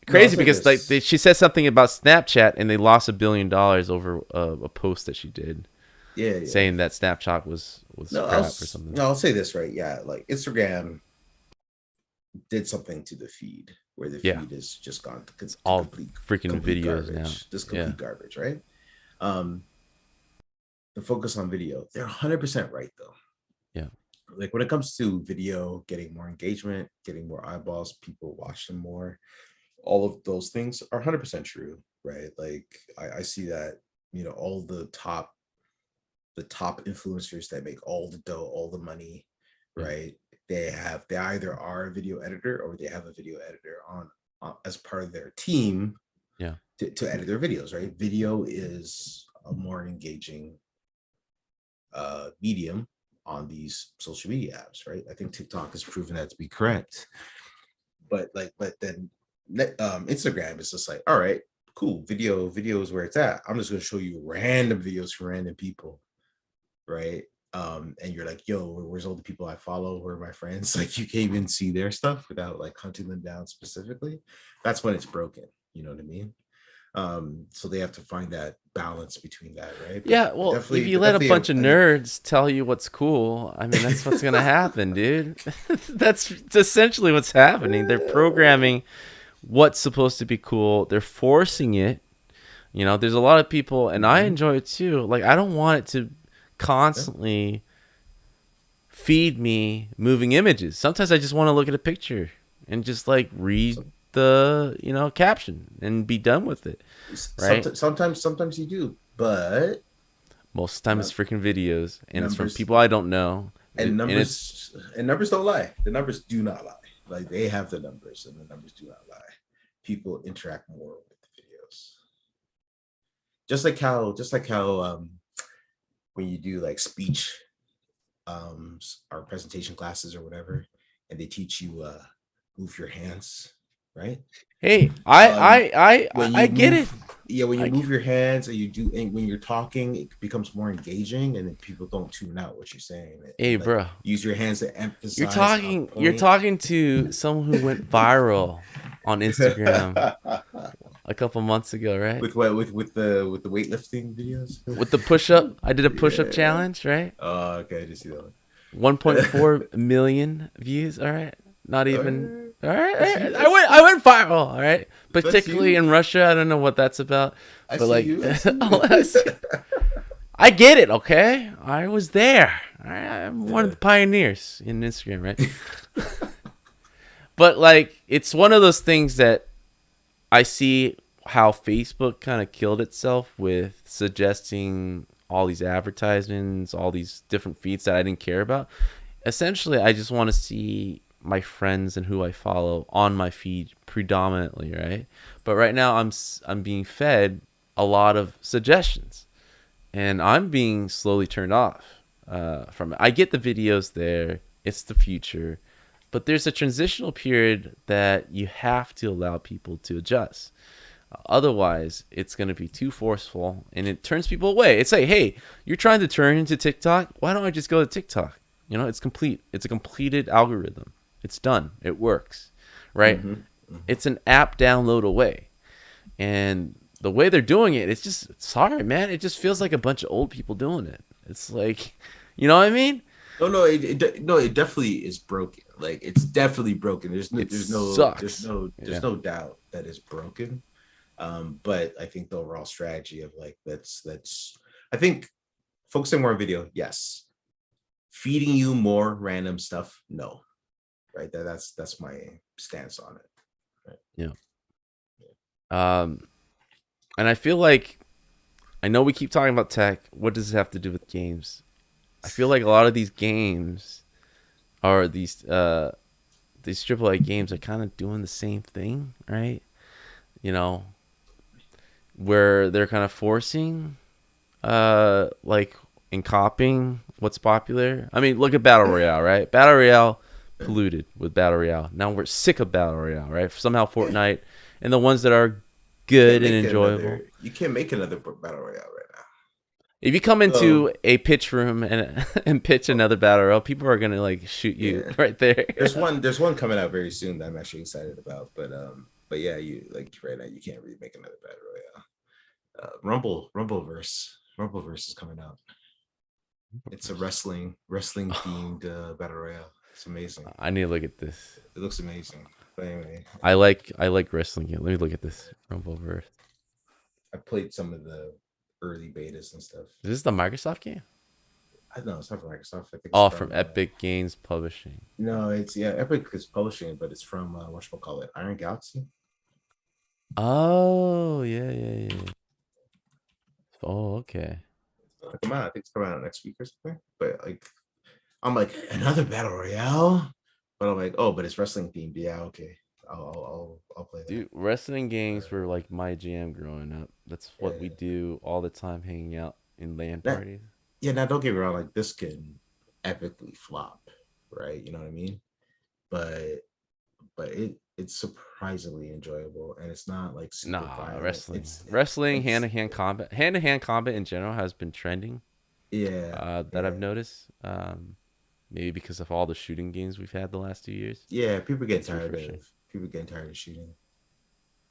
crazy because like she said something about Snapchat and they lost $1 billion over a post that she did. Saying that Snapchat was crap or something. No, I'll say this right. Yeah, like Instagram did something to the feed where the feed is just gone to all complete freaking videos garbage. now. Just complete garbage, right? The focus on video, they're 100% right though. Yeah. Like when it comes to video, getting more engagement, getting more eyeballs, people watch them more, all of those things are 100% true, right? Like I see that, all the top influencers that make all the dough, all the money, right? They either are a video editor or they have a video editor on as part of their team. Yeah. to edit their videos, right? Video is a more engaging medium on these social media apps, right? I think TikTok has proven that to be correct. But then Instagram is just like, all right, cool, video is where it's at. I'm just gonna show you random videos from random people, right? And you're like, yo, where's all the people I follow? Where are my friends? Like you can't even see their stuff without like hunting them down specifically. That's when it's broken. You know what I mean? So they have to find that balance between that, right? Yeah, well, if you But let a definitely, bunch of I think nerds tell you what's cool, I mean, that's what's gonna happen, dude. That's essentially what's happening. They're programming what's supposed to be cool. They're forcing it. You know, there's a lot of people, and I Mhm. enjoy it too. Like, I don't want it to Yeah. constantly feed me moving images. Sometimes I just want to look at a picture and just like read So, the, caption and be done with it, right? sometimes you do, but Most of the time it's no, freaking videos and it's from numbers people I don't know. and And it's numbers don't lie. The numbers do not lie. Like they have the numbers, and the numbers do not lie. People interact more with the videos, just like how when you do like speech or presentation classes or whatever, and they teach you move your hands, right? hey, um when I you get it. move Yeah, when you I move your hands and when you're talking, it becomes more engaging, and then people don't tune out what you're saying, Hey, and like bro. use your hands to emphasize a You're point. talking to someone who went viral on Instagram a couple months ago, right? With what, with the weightlifting videos. With the push up, I did a push up Yeah. challenge, right? Oh, okay, I just see that one. 1.4 million views. All right, not even. All right, I see. I went viral. All right, That's particularly you. in Russia. I don't know what that's about, I but see like, you. I see you. I get it. Okay, I was there. All right? I'm one of Yeah. the pioneers in Instagram, right? But like, it's one of those things that I see how Facebook kind of killed itself with suggesting all these advertisements, all these different feeds that I didn't care about. Essentially, I just want to see my friends and who I follow on my feed predominantly, right? But right now I'm being fed a lot of suggestions, and I'm being slowly turned off from it. I get the videos there; it's the future, but there's a transitional period that you have to allow people to adjust. Otherwise, it's going to be too forceful and it turns people away. It's like, hey, you're trying to turn into TikTok. Why don't I just go to TikTok? You know, it's complete. It's a completed algorithm. It's done. It works, right? Hmm. Hmm. It's an app download away. And the way they're doing it, it's just, sorry, man. It just feels like a bunch of old people doing it. It's like, you know what I mean? Oh no, no, it definitely is broken. Like it's definitely broken. It sucks. There's Yeah. no doubt that it's broken. But I think the overall strategy of like that's I think focusing more on video, yes. Feeding you more random stuff, no. Right. That's my stance on it. Right. Yeah. Um, and I feel like, I know we keep talking about tech. What does it have to do with games? I feel like a lot of these games are these AAA games are kind of doing the same thing, right? You know, where they're kind of forcing, like, and copying what's popular. I mean, look at Battle Royale, right? Battle Royale Yeah. polluted with Battle Royale. Now we're sick of Battle Royale, right? Somehow Yeah. Fortnite and the ones that are You can't good and make enjoyable. another battle royale right now. If you come So into a pitch room and and pitch oh, another battle royale, people are gonna like shoot you yeah. right there. There's one coming out very soon that I'm actually excited about. But yeah, you like right now you can't really make another battle royale. Rumbleverse is coming out. It's a wrestling themed battle royale. It's amazing. I need to look at this. It looks amazing. But anyway, I like wrestling. Let me look at this. Rumbleverse. I played some of the early betas and stuff. Is this the Microsoft game? I don't know, it's not from Microsoft. I think it's Oh, from from Epic Games Publishing. no, it's yeah, Epic is publishing, but it's from whatchamacallit, Iron Galaxy. Oh, yeah, yeah, yeah. Oh, okay. Come out. I think it's coming out next week or something. But like, I'm like another battle royale, but I'm like, oh, but it's wrestling themed. Yeah, okay. I'll play that. Dude, wrestling games Uh, were like my jam growing up. That's what we yeah. do all the time, hanging out in LAN That, parties. yeah. Now don't get me wrong. Like this can epically flop, right? You know what I mean? But it's surprisingly enjoyable, and it's not like super Nah, violent. wrestling, It's hand to hand combat in general has been trending. yeah, That yeah, I've noticed. Maybe because of all the shooting games we've had the last 2 years. yeah. It's refreshing. People getting tired of shooting.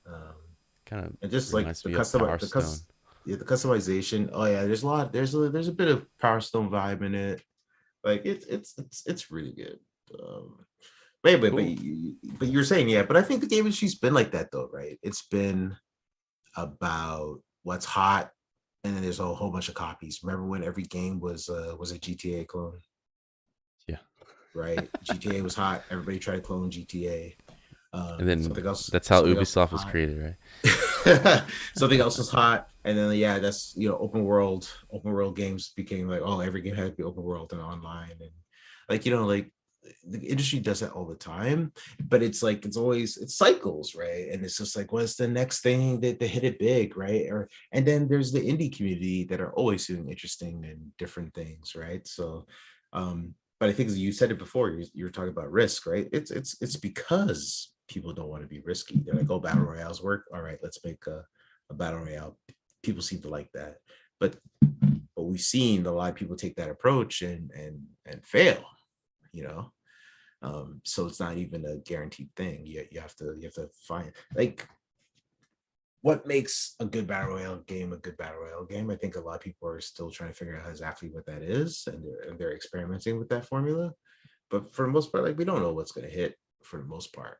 Um, Kind of and just like reminds me of Power Stone. yeah, the customization. Oh yeah, there's a lot. There's a bit of Power Stone vibe in it. Like it's really good. Um, but Cool. but you're saying yeah, but I think the game industry's been like that though, right? It's been about what's hot, and then there's a whole bunch of copies. Remember when every game was a GTA clone, Yeah. right? GTA was hot. Everybody tried to clone GTA. And then Something else, that's how something else was Ubisoft was hot. created, right? Something else was hot, and then yeah, that's open world games became like, oh, every game had to be open world and online, and like like the industry does that all the time, but it's like it's cycles, right? And it's just like, what's the next thing that they hit it big, right? Or and then there's the indie community that are always doing interesting and different things, right? So but I think as you said it before, you were talking about risk, right? It's because people don't want to be risky. They're like, oh, battle royales work. All right, let's make a battle royale. People seem to like that, but we've seen a lot of people take that approach and fail. You know, so it's not even a guaranteed thing. You have to find like what makes a good battle royale game a good battle royale game. I think a lot of people are still trying to figure out exactly what that is, and they're experimenting with that formula. But for the most part, like we don't know what's going to hit for the most part.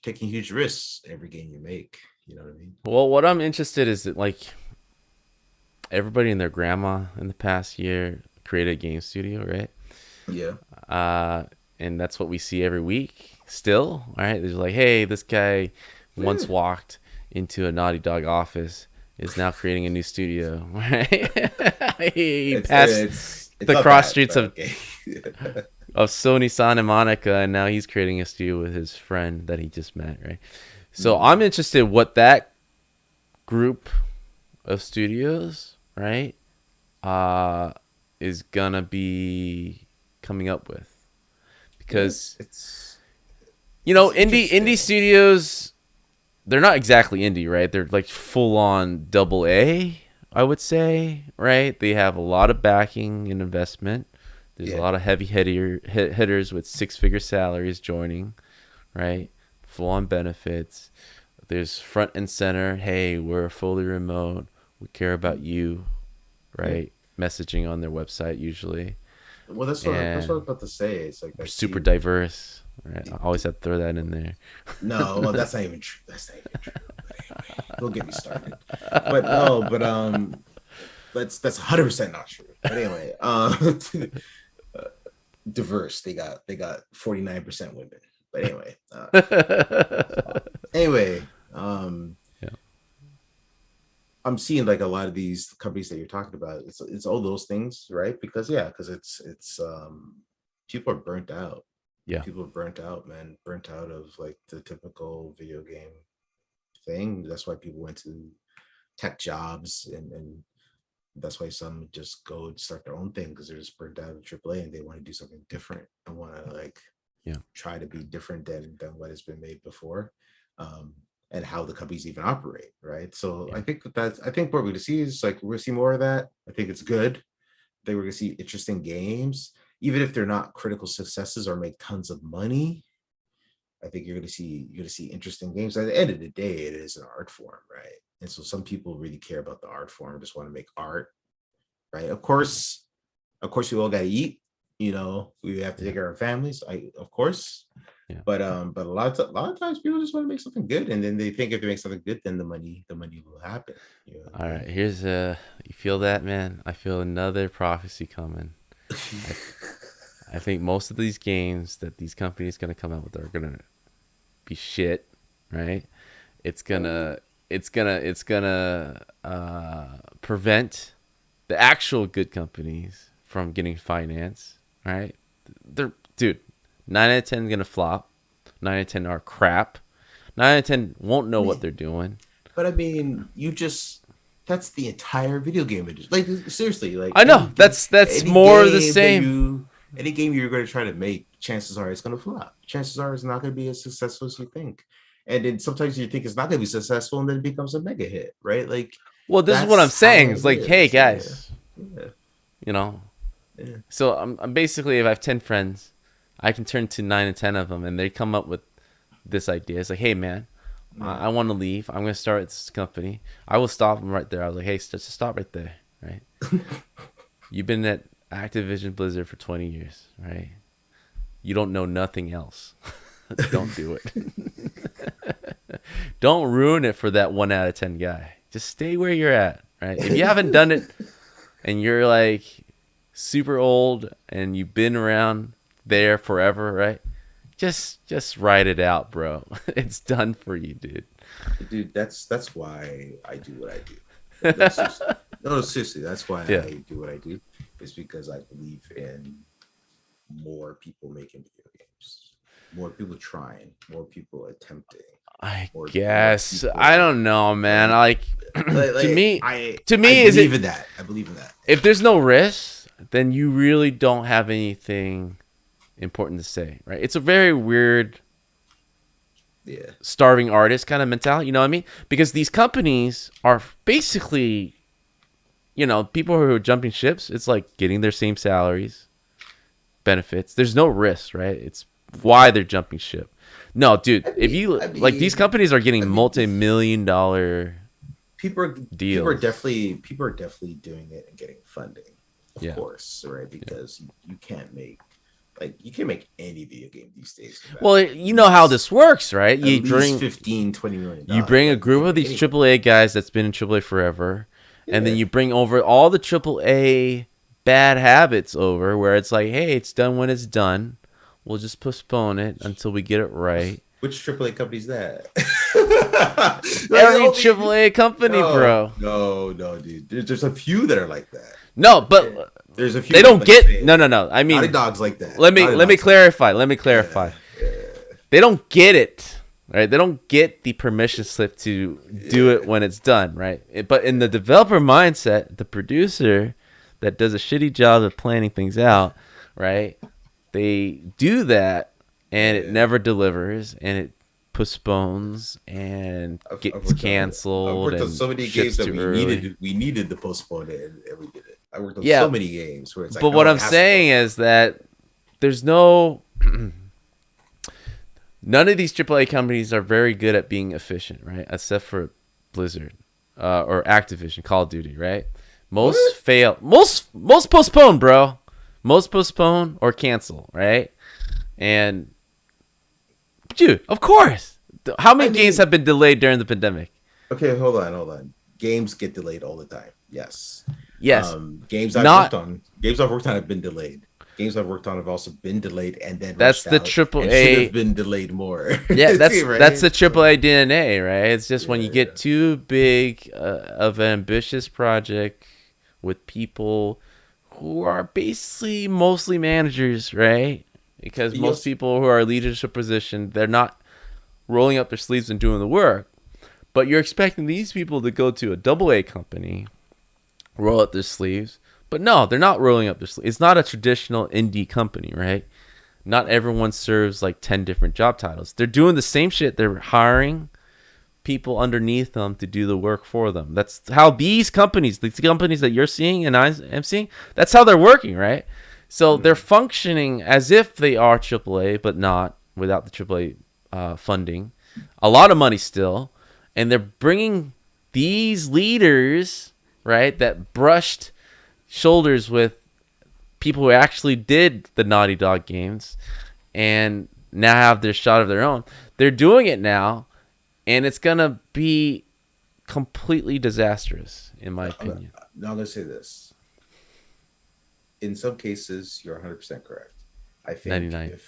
Taking huge risks every game you make. You know what I mean? Well, what I'm interested is that like everybody and their grandma in the past year created a game studio, right? Yeah. Uh, and that's what we see every week still. All right, there's like, hey, this guy Yeah. once walked into a Naughty Dog office is now creating a new studio. Right? He passed It's the not cross bad, streets but okay. of Sony Santa Monica, and now he's creating a studio with his friend that he just met. Right. So I'm Mm. interested what that group of studios, right, uh, is gonna be coming up with because It's indie interesting. studios, they're not exactly indie, right? They're like full on double A, I would say, right? They have a lot of backing and investment. There's a Yeah. lot of hitters with six-figure salaries joining, right? Full on benefits. There's front and center. Hey, we're fully remote. We care about you, Yeah. right? Messaging on their website usually, Well, that's what I was and about to say. It's like we're I super see. diverse. Right? I always The have to throw that in there. no, well, that's not even true. That's not even true. But anyway, don't get me started. But no, but that's 100% not true. But anyway, diverse. They got 49% women. But anyway, anyway, Yeah. I'm seeing like a lot of these companies that you're talking about. It's all those things, right? Because yeah, because it's people are burnt out. Yeah. People are burnt out, man. Burnt out of like the typical video game thing. That's why people went to tech jobs, and that's why some just go and start their own thing because they're just burnt out of AAA and they want to do something different and want to like Yeah. try to be different than what has been made before. Um, and how the companies even operate, right? So Yeah. I think what we're gonna see is like we're gonna see more of that. I think it's good. I think we're gonna see interesting games, even if they're not critical successes or make tons of money. I think you're gonna see interesting games. At the end of the day, it is an art form, right? And so some people really care about the art form, just want to make art, right? Of course, we all gotta eat. We have to Yeah. take care of our families. Of course, Yeah. but a lot of times people just want to make something good, and then they think if they make something good, then the money will happen. You know what I All mean? right. Here's you feel that, man? I feel another prophecy coming. I I think most of these games that these companies gonna come out with are gonna be shit, right? It's gonna prevent the actual good companies from getting finance, right? They're dude, 9 out of 10 gonna flop. 9 out of 10 are crap. 9 out of 10 won't know I what mean, they're doing. but I mean, you just that's the entire video game industry. Like seriously, like I know that's more of the same. any game you're going to try to make, chances are it's going to flop. Chances are it's not going to be as successful as you think. And then sometimes you think it's not going to be successful, and then it becomes a mega hit, right? Like Well, this is what I'm that's saying. how It's it like, hey is. Yeah, guys, yeah, you know. yeah. So I'm basically, if I have 10 friends, I can turn to 9 and 10 of them, and they come up with this idea. It's like, hey man, Yeah. I want to leave. I'm going to start this company. I will stop them right there. I was like, hey, just stop right there, right? You've been at Activision Blizzard for 20 years, right? You don't know nothing else. Don't do it. Don't ruin it for that 1 out of 10 guy. Just stay where you're at, right? If you haven't done it and you're like super old and you've been around there forever, right? Just write it out, bro. It's done for you, dude. Dude, that's why I do what I do. No, seriously. No, seriously, that's why Yeah. I do what I do. It's because I believe in more people making video games, more people trying, more people attempting, I more guess. I people don't know, man. like Like to me, I is believe it in that. I believe in that. if there's no risk, then you really don't have anything important to say, right? It's a very weird Yeah. starving artist kind of mentality, you know what I mean? Because these companies are basically, people who are jumping ships, it's like getting their same salaries, benefits. There's no risk, right? It's why they're jumping ship. No, dude, if you like these companies are getting multi-million-dollar people are deals. definitely doing it and getting funding, of Yeah. course, right? Because you can't make any video game these days. Well, you know how this works, right? At You least bring 15-20 million. you bring a Like, you group can't of make these anything. AAA guys that's been in AAA forever, and then Yeah. you bring over all the AAA bad habits over, where it's like, hey, it's done when it's done. We'll just postpone it until we get it right. Which AAA company's that? Every AAA company, bro. No, dude. There's a few that are like that. No, but There's a few. they don't like get. No. I mean, Naughty Dog's like that. let me clarify. Let me clarify. Yeah. They don't get it, right? They don't get the permission slip to do it when it's done, right? But in the developer mindset, the producer that does a shitty job of planning things out, right? They do that, and it never delivers, and it postpones and gets canceled. I've worked on so many games that we needed to postpone it, and we did it. I worked on so many games where it's like. But what I'm saying is that there's no. None of these AAA companies are very good at being efficient, right? Except for Blizzard or Activision, Call of Duty, right? Most fail. Most postpone, bro. Most postpone or cancel, right? And dude, of course. How many games have been delayed during the pandemic? Okay, hold on. Games get delayed all the time. Yes. Games I've worked on have been delayed. Games I've worked on have also been delayed and then that's the AAA. Should have been delayed more. Yeah, that's the AAA DNA, right? It's just when you get too big of an ambitious project with people who are basically mostly managers, right? Because most people who are leadership position, they're not rolling up their sleeves and doing the work. But you're expecting these people to go to a AA company, roll up their sleeves. But no, they're not rolling up their sleeves. It's not a traditional indie company, right? Not everyone serves like 10 different job titles. They're doing the same shit. They're hiring people underneath them to do the work for them. That's how these companies that you're seeing and I'm seeing, that's how they're working, right? So they're functioning as if they are AAA, but not without the AAA funding. A lot of money still. And they're bringing these leaders, right, that brushed shoulders with people who actually did the Naughty Dog games and now have their shot of their own. They're doing it now, and it's going to be completely disastrous, in my opinion. Now, let's say this. In some cases, you're 100% correct. I think 99.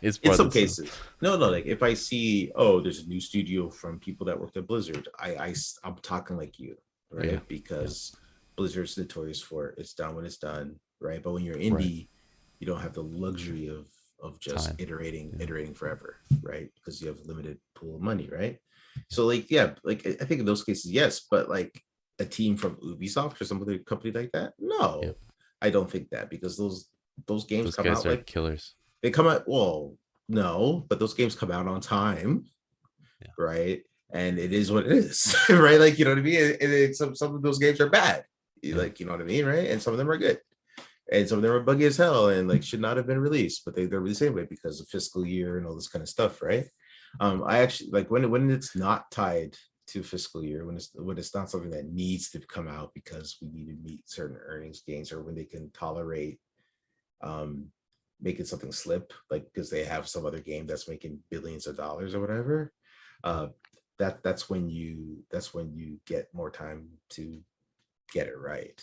In some cases. No, like if I see, there's a new studio from people that worked at Blizzard, I'm talking like you. Right, because Blizzard's notorious for it's done when it's done, right? But when you're indie, you don't have the luxury of of just Time. iterating forever, right? Because you have a limited pool of money, right? So like, yeah, like I think in those cases, yes, but like a team from Ubisoft or some other company like that, no, Yep. I don't think that, because those games Those come guys out are like killers. they come out, well, no, but those games come out on time, Yeah. right? And it is what it is, right? Like, you know what I mean? And some of those games are bad, Yeah. like, you know what I mean, right? And some of them are good, and some of them are buggy as hell and like should not have been released, but they're released anyway because of fiscal year and all this kind of stuff, right? I actually like when it's not tied to fiscal year, when it's not something that needs to come out because we need to meet certain earnings gains, or when they can tolerate um making something slip, like because they have some other game that's making billions of dollars or whatever. uh that's when you get more time to get it right.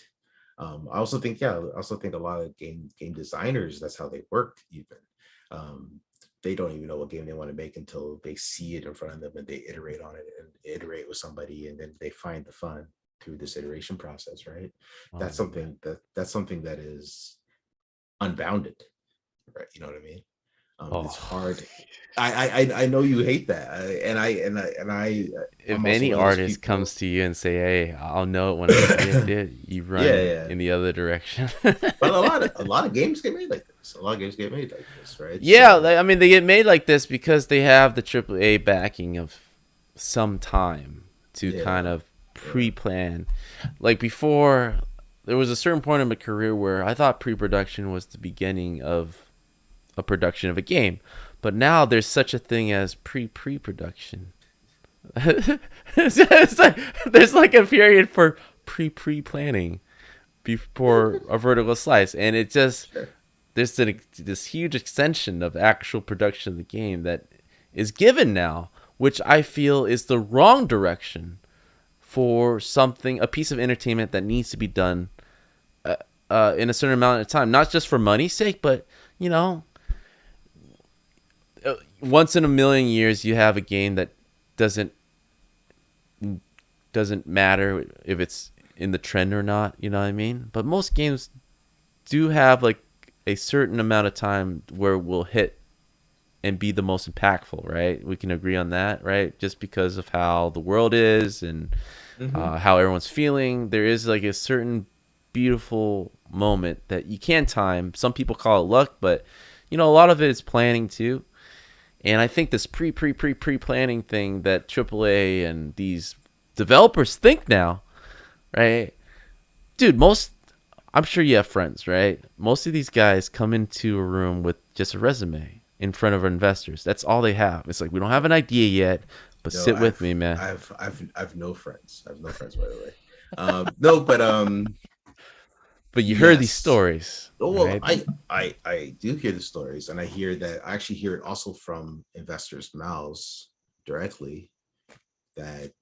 I also think, yeah, I also think a lot of game designers, that's how they work even. They don't even know what game they want to make until they see it in front of them and they iterate on it and iterate with somebody, and then they find the fun through this iteration process, right? Oh That's yeah. something that is unbounded, right? You know what I mean? It's Oh. hard. I know you hate that, I'm If also any one of those artist people. comes to you and say, "Hey, I'll know it when I see it," dude, you Yeah, run yeah. in the other direction. But a lot of games get made like this. A lot of games get made like this, right? Yeah, So I mean, they get made like this because they have the AAA backing of some time to kind yeah, of yeah. pre-plan. Like before, there was a certain point in my career where I thought pre-production was the beginning of a production of a game, but now there's such a thing as pre-production. It's like, there's like a period for pre-planning before a vertical slice, and it just Sure. there's this huge extension of actual production of the game that is given now, which I feel is the wrong direction for something, a piece of entertainment that needs to be done in a certain amount of time, not just for money's sake, but you know, once in a million years you have a game that doesn't doesn't matter if it's in the trend or not, you know what I mean? But most games do have like a certain amount of time where we'll hit and be the most impactful, right? We can agree on that, right? Just because of how the world is and Mm-hmm. how everyone's feeling, there is like a certain beautiful moment that you can time. Some people call it luck, but you know, a lot of it is planning too. And I think this pre planning thing that AAA and these developers think now, right? Dude, I'm sure you have friends, right? Most of these guys come into a room with just a resume in front of investors. That's all they have. It's like, we don't have an idea yet, but No, sit with me, man. I've no friends. I have no friends, by the way. No, but But you heard these yes. stories, Oh, well, right? I do hear the stories, and I actually hear it also from investors' mouths directly, that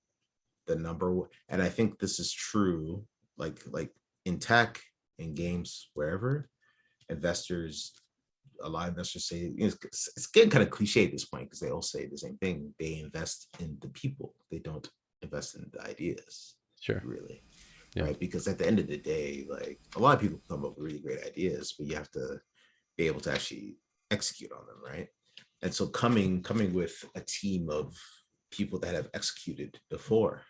the number one, and I think this is true, like in tech, in games, wherever, investors, a lot of investors say, it's getting kind of cliche at this point because they all say the same thing. They invest in the people. They don't invest in the ideas, Sure. really, Yeah. right? Because at the end of the day, like a lot of people come up with really great ideas, but you have to be able to actually execute on them, right? And so coming with a team of people that have executed before,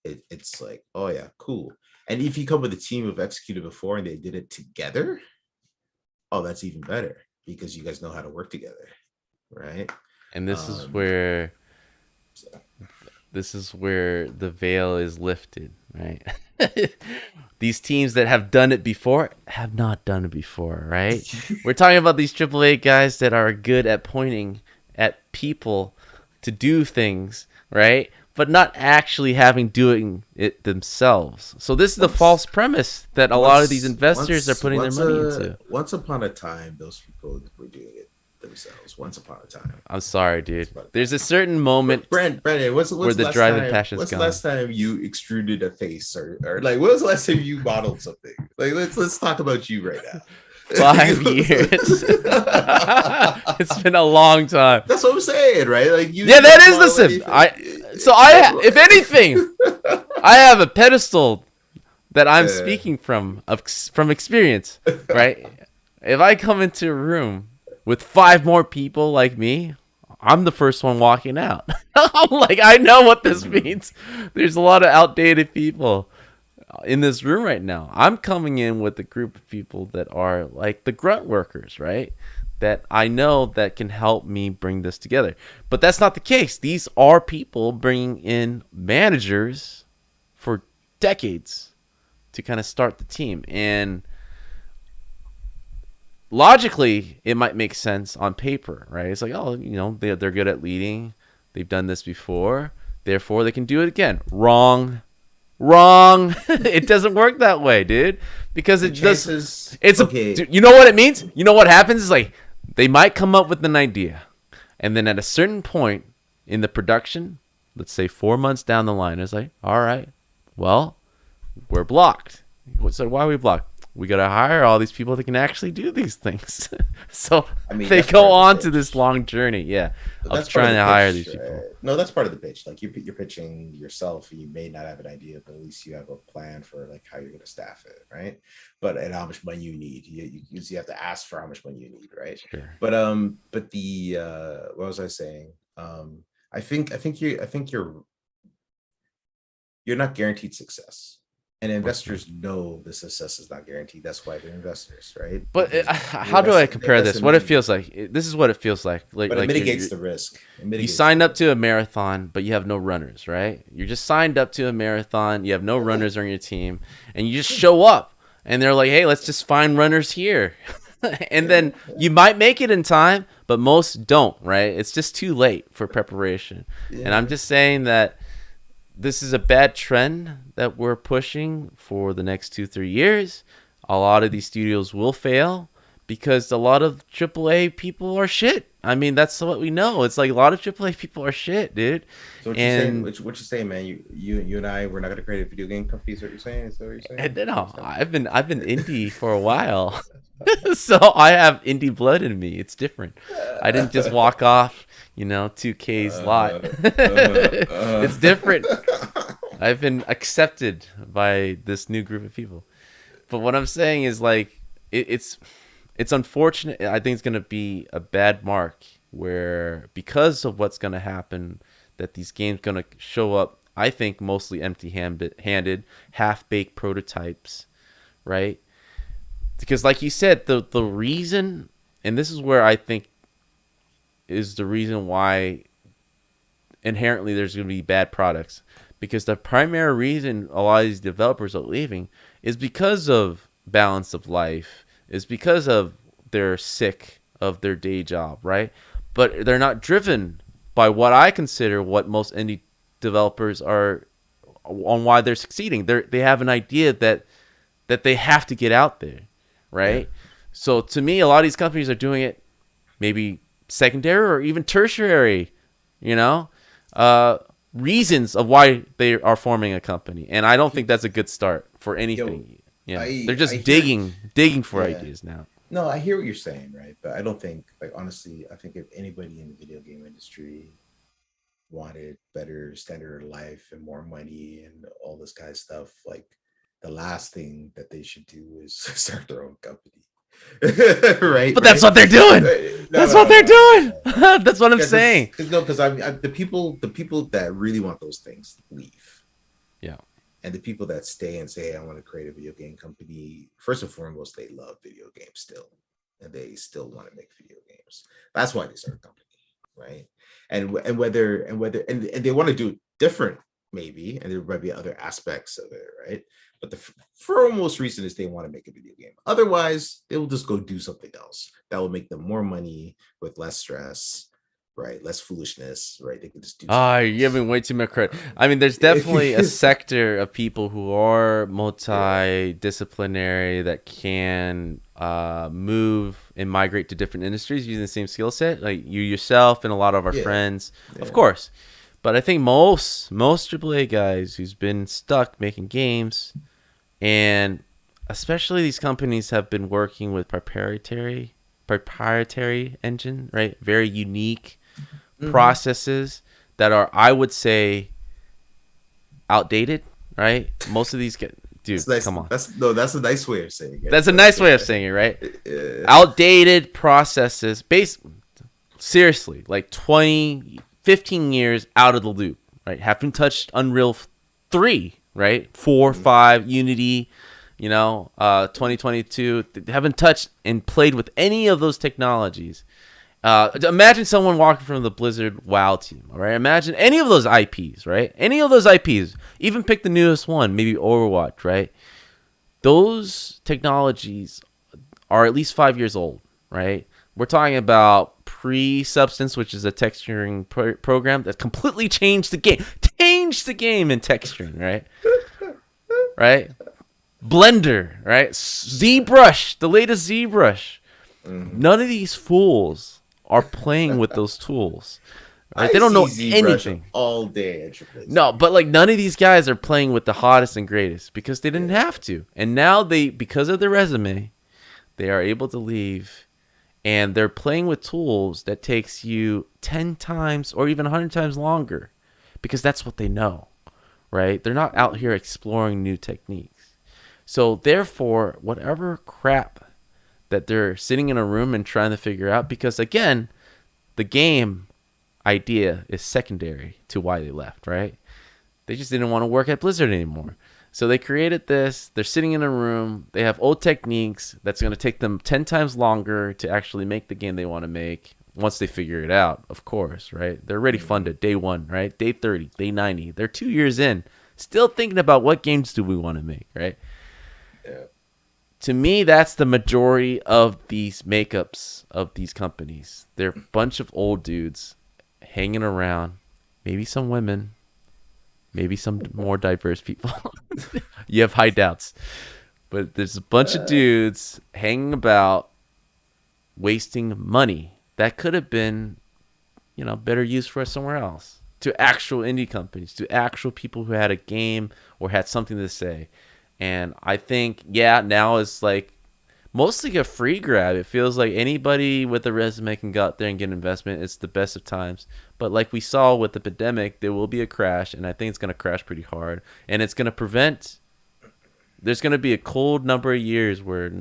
it's like, oh yeah, cool. And if you come with a team of executed before and they did it together, oh, that's even better because you guys know how to work together, right? And Um, so, this is where the veil is lifted, right? These teams that have done it before have not done it before, right? We're talking about these AAA guys that are good at pointing at people to do things, right? But not actually having doing it themselves. So this is the once false premise that a lot of these once investors are once putting their money into. once upon a time, those people were doing it themselves. Once upon a time. I'm sorry, dude. Once upon a There's a time. certain moment Brandon, where what's the the last driving time? passion's What's the gone. last time you extruded a face, or like when was the last time you modeled something? Like let's talk about you right now. 5 years. It's been a long time. That's what I'm saying, right? Like Yeah, you that don't is model listen. anything. If anything, I have a pedestal that I'm uh, speaking from experience, right? if I come into a room with 5 more people like me, I'm the first one walking out. I'm like, I know what this means. There's a lot of outdated people in this room right now. I'm coming in with a group of people that are like the grunt workers, right? That I know that can help me bring this together. But that's not the case. These are people bringing in managers for decades to kind of start the team. And logically, it might make sense on paper, right? It's like, oh, they're good at leading. They've done this before. Therefore, they can do it again. Wrong. It doesn't work that way, dude. Because it does. It's okay. Dude, you know what it means? You know what happens is like they might come up with an idea, and then at a certain point in the production, let's say 4 months down the line, it's like, all right, well, we're blocked. So why are we blocked? We got to hire all these people that can actually do these things. So they go on to this long journey. Yeah. Of trying to hire these people. No, that's part of the pitch. Like you're pitching yourself. You may not have an idea, but at least you have a plan for like how you're going to staff it. Right. And how much money you need. You have to ask for how much money you need. Right. Sure. But the, what was I saying? I think you're not guaranteed success. And investors know the success is not guaranteed. That's why they're investors, right? But how do I compare this? What it feels like? This is what it feels like. But it mitigates the risk. You signed up to a marathon, but you have no runners, right? You're just signed up to a marathon. You have no runners on your team. And you just show up. And they're like, hey, let's just find runners here. And then you might make it in time, but most don't, right? It's just too late for preparation. Yeah. And I'm just saying that this is a bad trend that we're pushing for the next 2-3 years. A lot of these studios will fail because a lot of AAA people are shit. I mean, that's what we know. It's like a lot of AAA people are shit, dude. So what you're saying, man? You and I, we're not gonna create a video game company. Is what you're saying? Is that what you're saying? No, I've been indie for a while, so I have indie blood in me. It's different. I didn't just walk off, 2K's lot. It's different. I've been accepted by this new group of people. But what I'm saying is like it's unfortunate. I think it's going to be a bad mark where because of what's going to happen, that these games going to show up, I think, mostly empty-handed, half-baked prototypes, right? Because like you said, the reason, and this is where I think is the reason why inherently there's going to be bad products. Because the primary reason a lot of these developers are leaving is because of balance of life, is because of they're sick of their day job, right? But they're not driven by what I consider what most indie developers are on why they're succeeding. They have an idea that they have to get out there, right? Yeah. So to me, a lot of these companies are doing it maybe secondary or even tertiary, reasons of why they are forming a company. And I don't think that's a good start for anything. They're just digging for ideas now. No, I hear what you're saying, right? But I don't think, like, honestly, I think if anybody in the video game industry wanted better standard of life and more money and all this kind of stuff, like, the last thing that they should do is start their own company. Right? But that's what they're doing. That's what they're doing. That's what I'm saying. Because the people that really want those things leave. Yeah. And the people that stay and say, I want to create a video game company, first and foremost, they love video games still. And they still want to make video games. That's why they start a company, right? And they want to do it different, maybe, and there might be other aspects of it, right? But the foremost reason is they want to make a video game. Otherwise, they will just go do something else that will make them more money with less stress, right? Less foolishness, right? They can just do. You're giving way too much credit. I mean, there's definitely a sector of people who are multidisciplinary that can move and migrate to different industries using the same skill set, like you yourself and a lot of our friends, of course. But I think most AAA guys who's been stuck making games, and especially these companies have been working with proprietary engine, right? Very unique processes that are, I would say, outdated, right? Most of these dude, nice. come on. That's a nice way of saying it. That's a nice way of saying it, right? Outdated processes. Seriously, like 20, 15 years out of the loop, right? Haven't touched Unreal 3, right? 4, 5, Unity, 2022. Haven't touched and played with any of those technologies. Imagine someone walking from the Blizzard WoW team, all right? Imagine any of those IPs, right? Any of those IPs. Even pick the newest one, maybe Overwatch, right? Those technologies are at least 5 years old, right? We're talking about pre-Substance, which is a texturing program that completely changed the game. Changed the game in texturing, right? Right? Blender, right? ZBrush, the latest ZBrush. None of these fools are playing with those tools. Right? They don't know anything all day. No, but like none of these guys are playing with the hottest and greatest because they didn't have to. And now because of their resume, they are able to leave. And they're playing with tools that takes you 10 times or even 100 times longer because that's what they know, right? They're not out here exploring new techniques. So therefore, whatever crap that they're sitting in a room and trying to figure out, because again, the game idea is secondary to why they left, right? They just didn't want to work at Blizzard anymore. So they created this. They're sitting in a room. They have old techniques that's going to take them 10 times longer to actually make the game they want to make once they figure it out, of course, right? They're already funded day 1, right? Day 30, day 90. They're 2 years in, still thinking about what games do we want to make, right? Yeah. To me, that's the majority of these makeups of these companies. They're a bunch of old dudes hanging around, maybe some women, maybe some more diverse people. You have high doubts. But there's a bunch of dudes hanging about wasting money that could have been, better used for somewhere else. To actual indie companies, to actual people who had a game or had something to say. And I think, now it's like mostly a free grab. It feels like anybody with a resume can go out there and get investment. It's the best of times. But like we saw with the pandemic, there will be a crash, and I think it's going to crash pretty hard. And it's going to prevent... There's going to be a cold number of years where,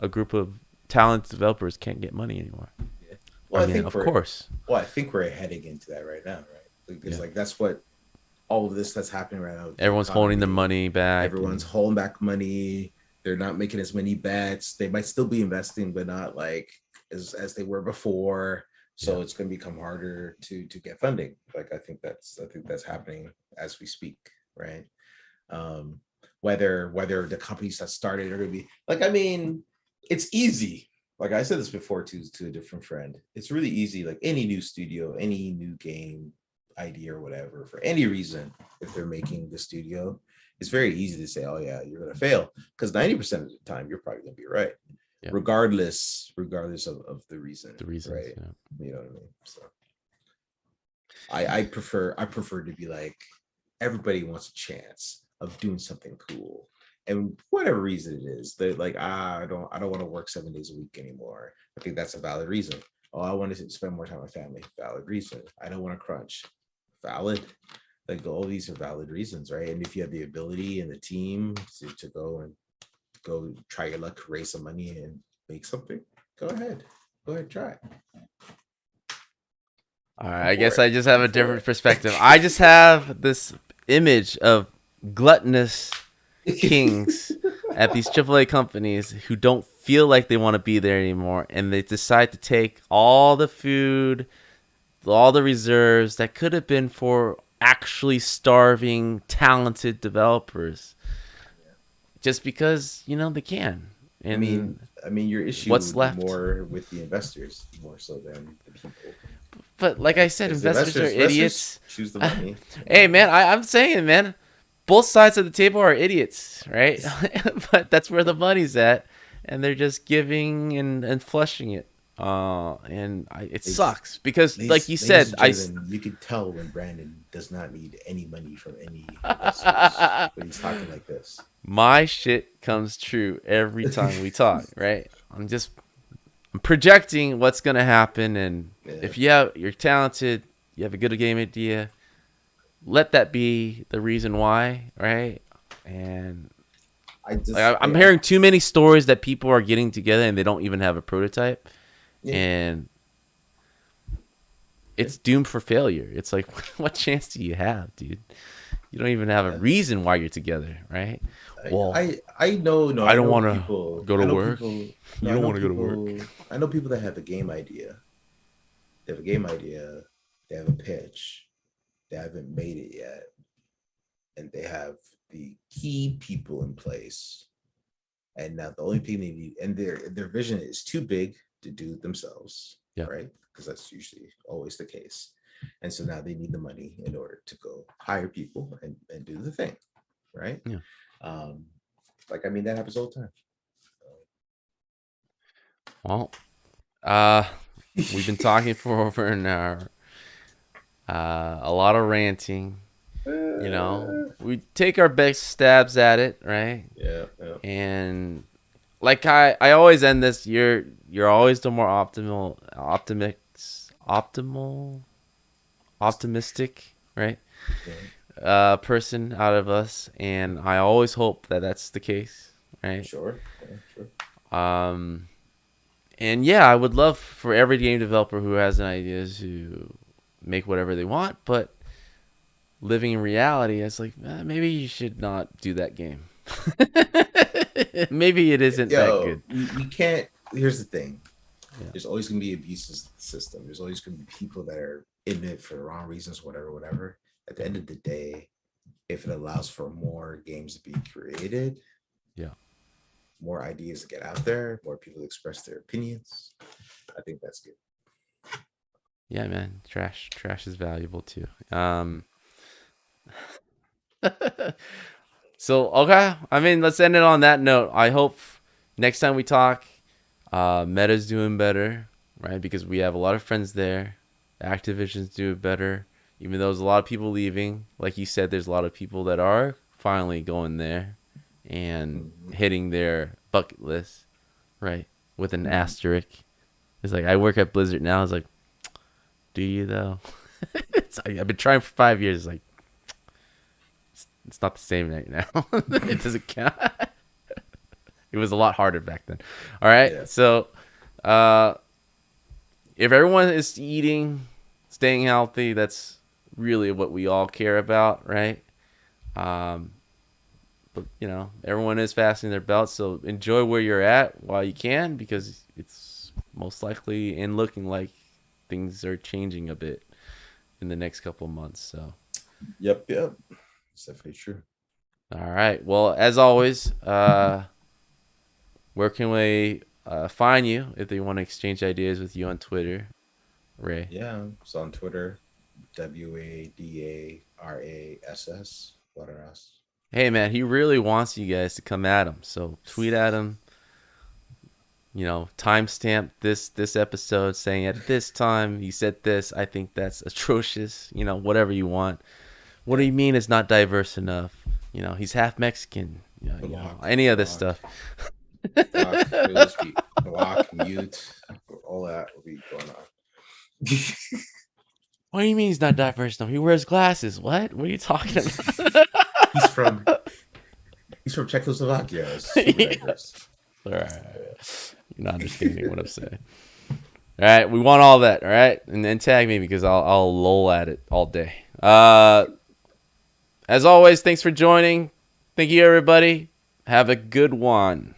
a group of talented developers can't get money anymore. Yeah. Well, I think of course. Well, I think we're heading into that right now, right? Because that's what all of this that's happening right now. Everyone's holding their money back. Everyone's holding back money. They're not making as many bets. They might still be investing, but not like as they were before. So it's going to become harder to get funding. Like I think that's happening as we speak, right? Whether the companies that started are going to be like, it's easy. Like I said this before to a different friend. It's really easy. Like any new studio, any new game idea or whatever, for any reason, if they're making the studio, it's very easy to say, oh yeah, you're going to fail, because 90% of the time you're probably going to be right, regardless of the reason. The reason, right? Yeah. You know what I mean? So I prefer to be like, everybody wants a chance of doing something cool, and whatever reason it is, they're like, I don't want to work 7 days a week anymore. I think that's a valid reason. Oh, I want to spend more time with family. Valid reason. I don't want to crunch. Valid. Like all these are valid reasons, right? And if you have the ability and the team to go try your luck, raise some money and make something, go ahead, try. All right, I guess I just have a different perspective. I just have this image of gluttonous kings at these AAA companies who don't feel like they want to be there anymore, and they decide to take all the food, all the reserves that could have been for actually starving talented developers, just because they can. And I mean your issue what's left more with the investors more so than the people. But like I said, investors are idiots. Choose the money. Hey man, I'm saying, man, both sides of the table are idiots, right? But that's where the money's at, and they're just giving and flushing it. It sucks because, like you said, you could tell when Brandon does not need any money from any investors when he's talking like this. My shit comes true every time we talk, right? I'm projecting what's gonna happen, and if you're talented, you have a good game idea, let that be the reason why, right? And I just, like, I'm hearing too many stories that people are getting together and they don't even have a prototype, yeah, and yeah, it's doomed for failure. It's like, what chance do you have, dude? You don't even have a yeah. reason why you're together, right? Well, I know, no, I don't want to go to work. no, You don't want to go to work. I know people that have a game idea. They have a game idea, they have a pitch, they haven't made it yet, and they have the key people in place. And now the only thing they need, and their vision is too big to do themselves, Yeah. right? Because that's usually always the case. And so now they need the money in order to go hire people and do the thing, right? Yeah. Um, like I mean that happens all the time. Well, we've been talking for over an hour. A lot of ranting. You know, we take our best stabs at it, right? Yeah, yeah. And like I always end this. You're always the more optimistic, right? Yeah. Person out of us, and I always hope that that's the case, right? Sure, yeah, sure. And yeah, I would love for every game developer who has an idea to make whatever they want, but living in reality, it's like maybe you should not do that game. Maybe it isn't that Yo, good. we can't. Here's the thing. Yeah. There's always gonna be abuses to the system. There's always gonna be people that are in it for the wrong reasons, whatever, whatever. At the end of the day, if it allows for more games to be created, Yeah. more ideas to get out there, more people to express their opinions, I think that's good. Yeah, man. Trash is valuable too. So okay, I mean, let's end it on that note. I hope next time we talk, Meta's doing better, right? Because we have a lot of friends there. Activision's doing better, even though there's a lot of people leaving. Like you said, there's a lot of people that are finally going there and hitting their bucket list, right? With an asterisk. It's like, I work at Blizzard now. It's like, do you though? I've been trying for 5 years. It's like, it's not the same right now. It doesn't count. It was a lot harder back then. All right. Yeah. So, if everyone is eating, staying healthy, that's really what we all care about, right? But you know, everyone is fastening their belts, so enjoy where you're at while you can, because it's most likely and looking like things are changing a bit in the next couple of months. So, Yep. It's definitely true. all right. Well, as always, where can we find you if they want to exchange ideas with you on Twitter, Ray? Yeah. It's on Twitter, WADARASS. Wadaras. Hey, man, he really wants you guys to come at him. So tweet at him. You know, timestamp this episode saying at this time you said this. I think that's atrocious. You know, whatever you want. What do you mean it's not diverse enough? You know, he's half Mexican. You know, any of this stuff. Block, mute, all that will be going on. What do you mean he's not diverse enough? He wears glasses. What? What are you talking about? He's from Czechoslovakia. It's super diverse. All right. You're not understanding what I'm saying. All right, we want all that. All right, and then tag me because I'll loll at it all day. As always, thanks for joining. Thank you, everybody. Have a good one.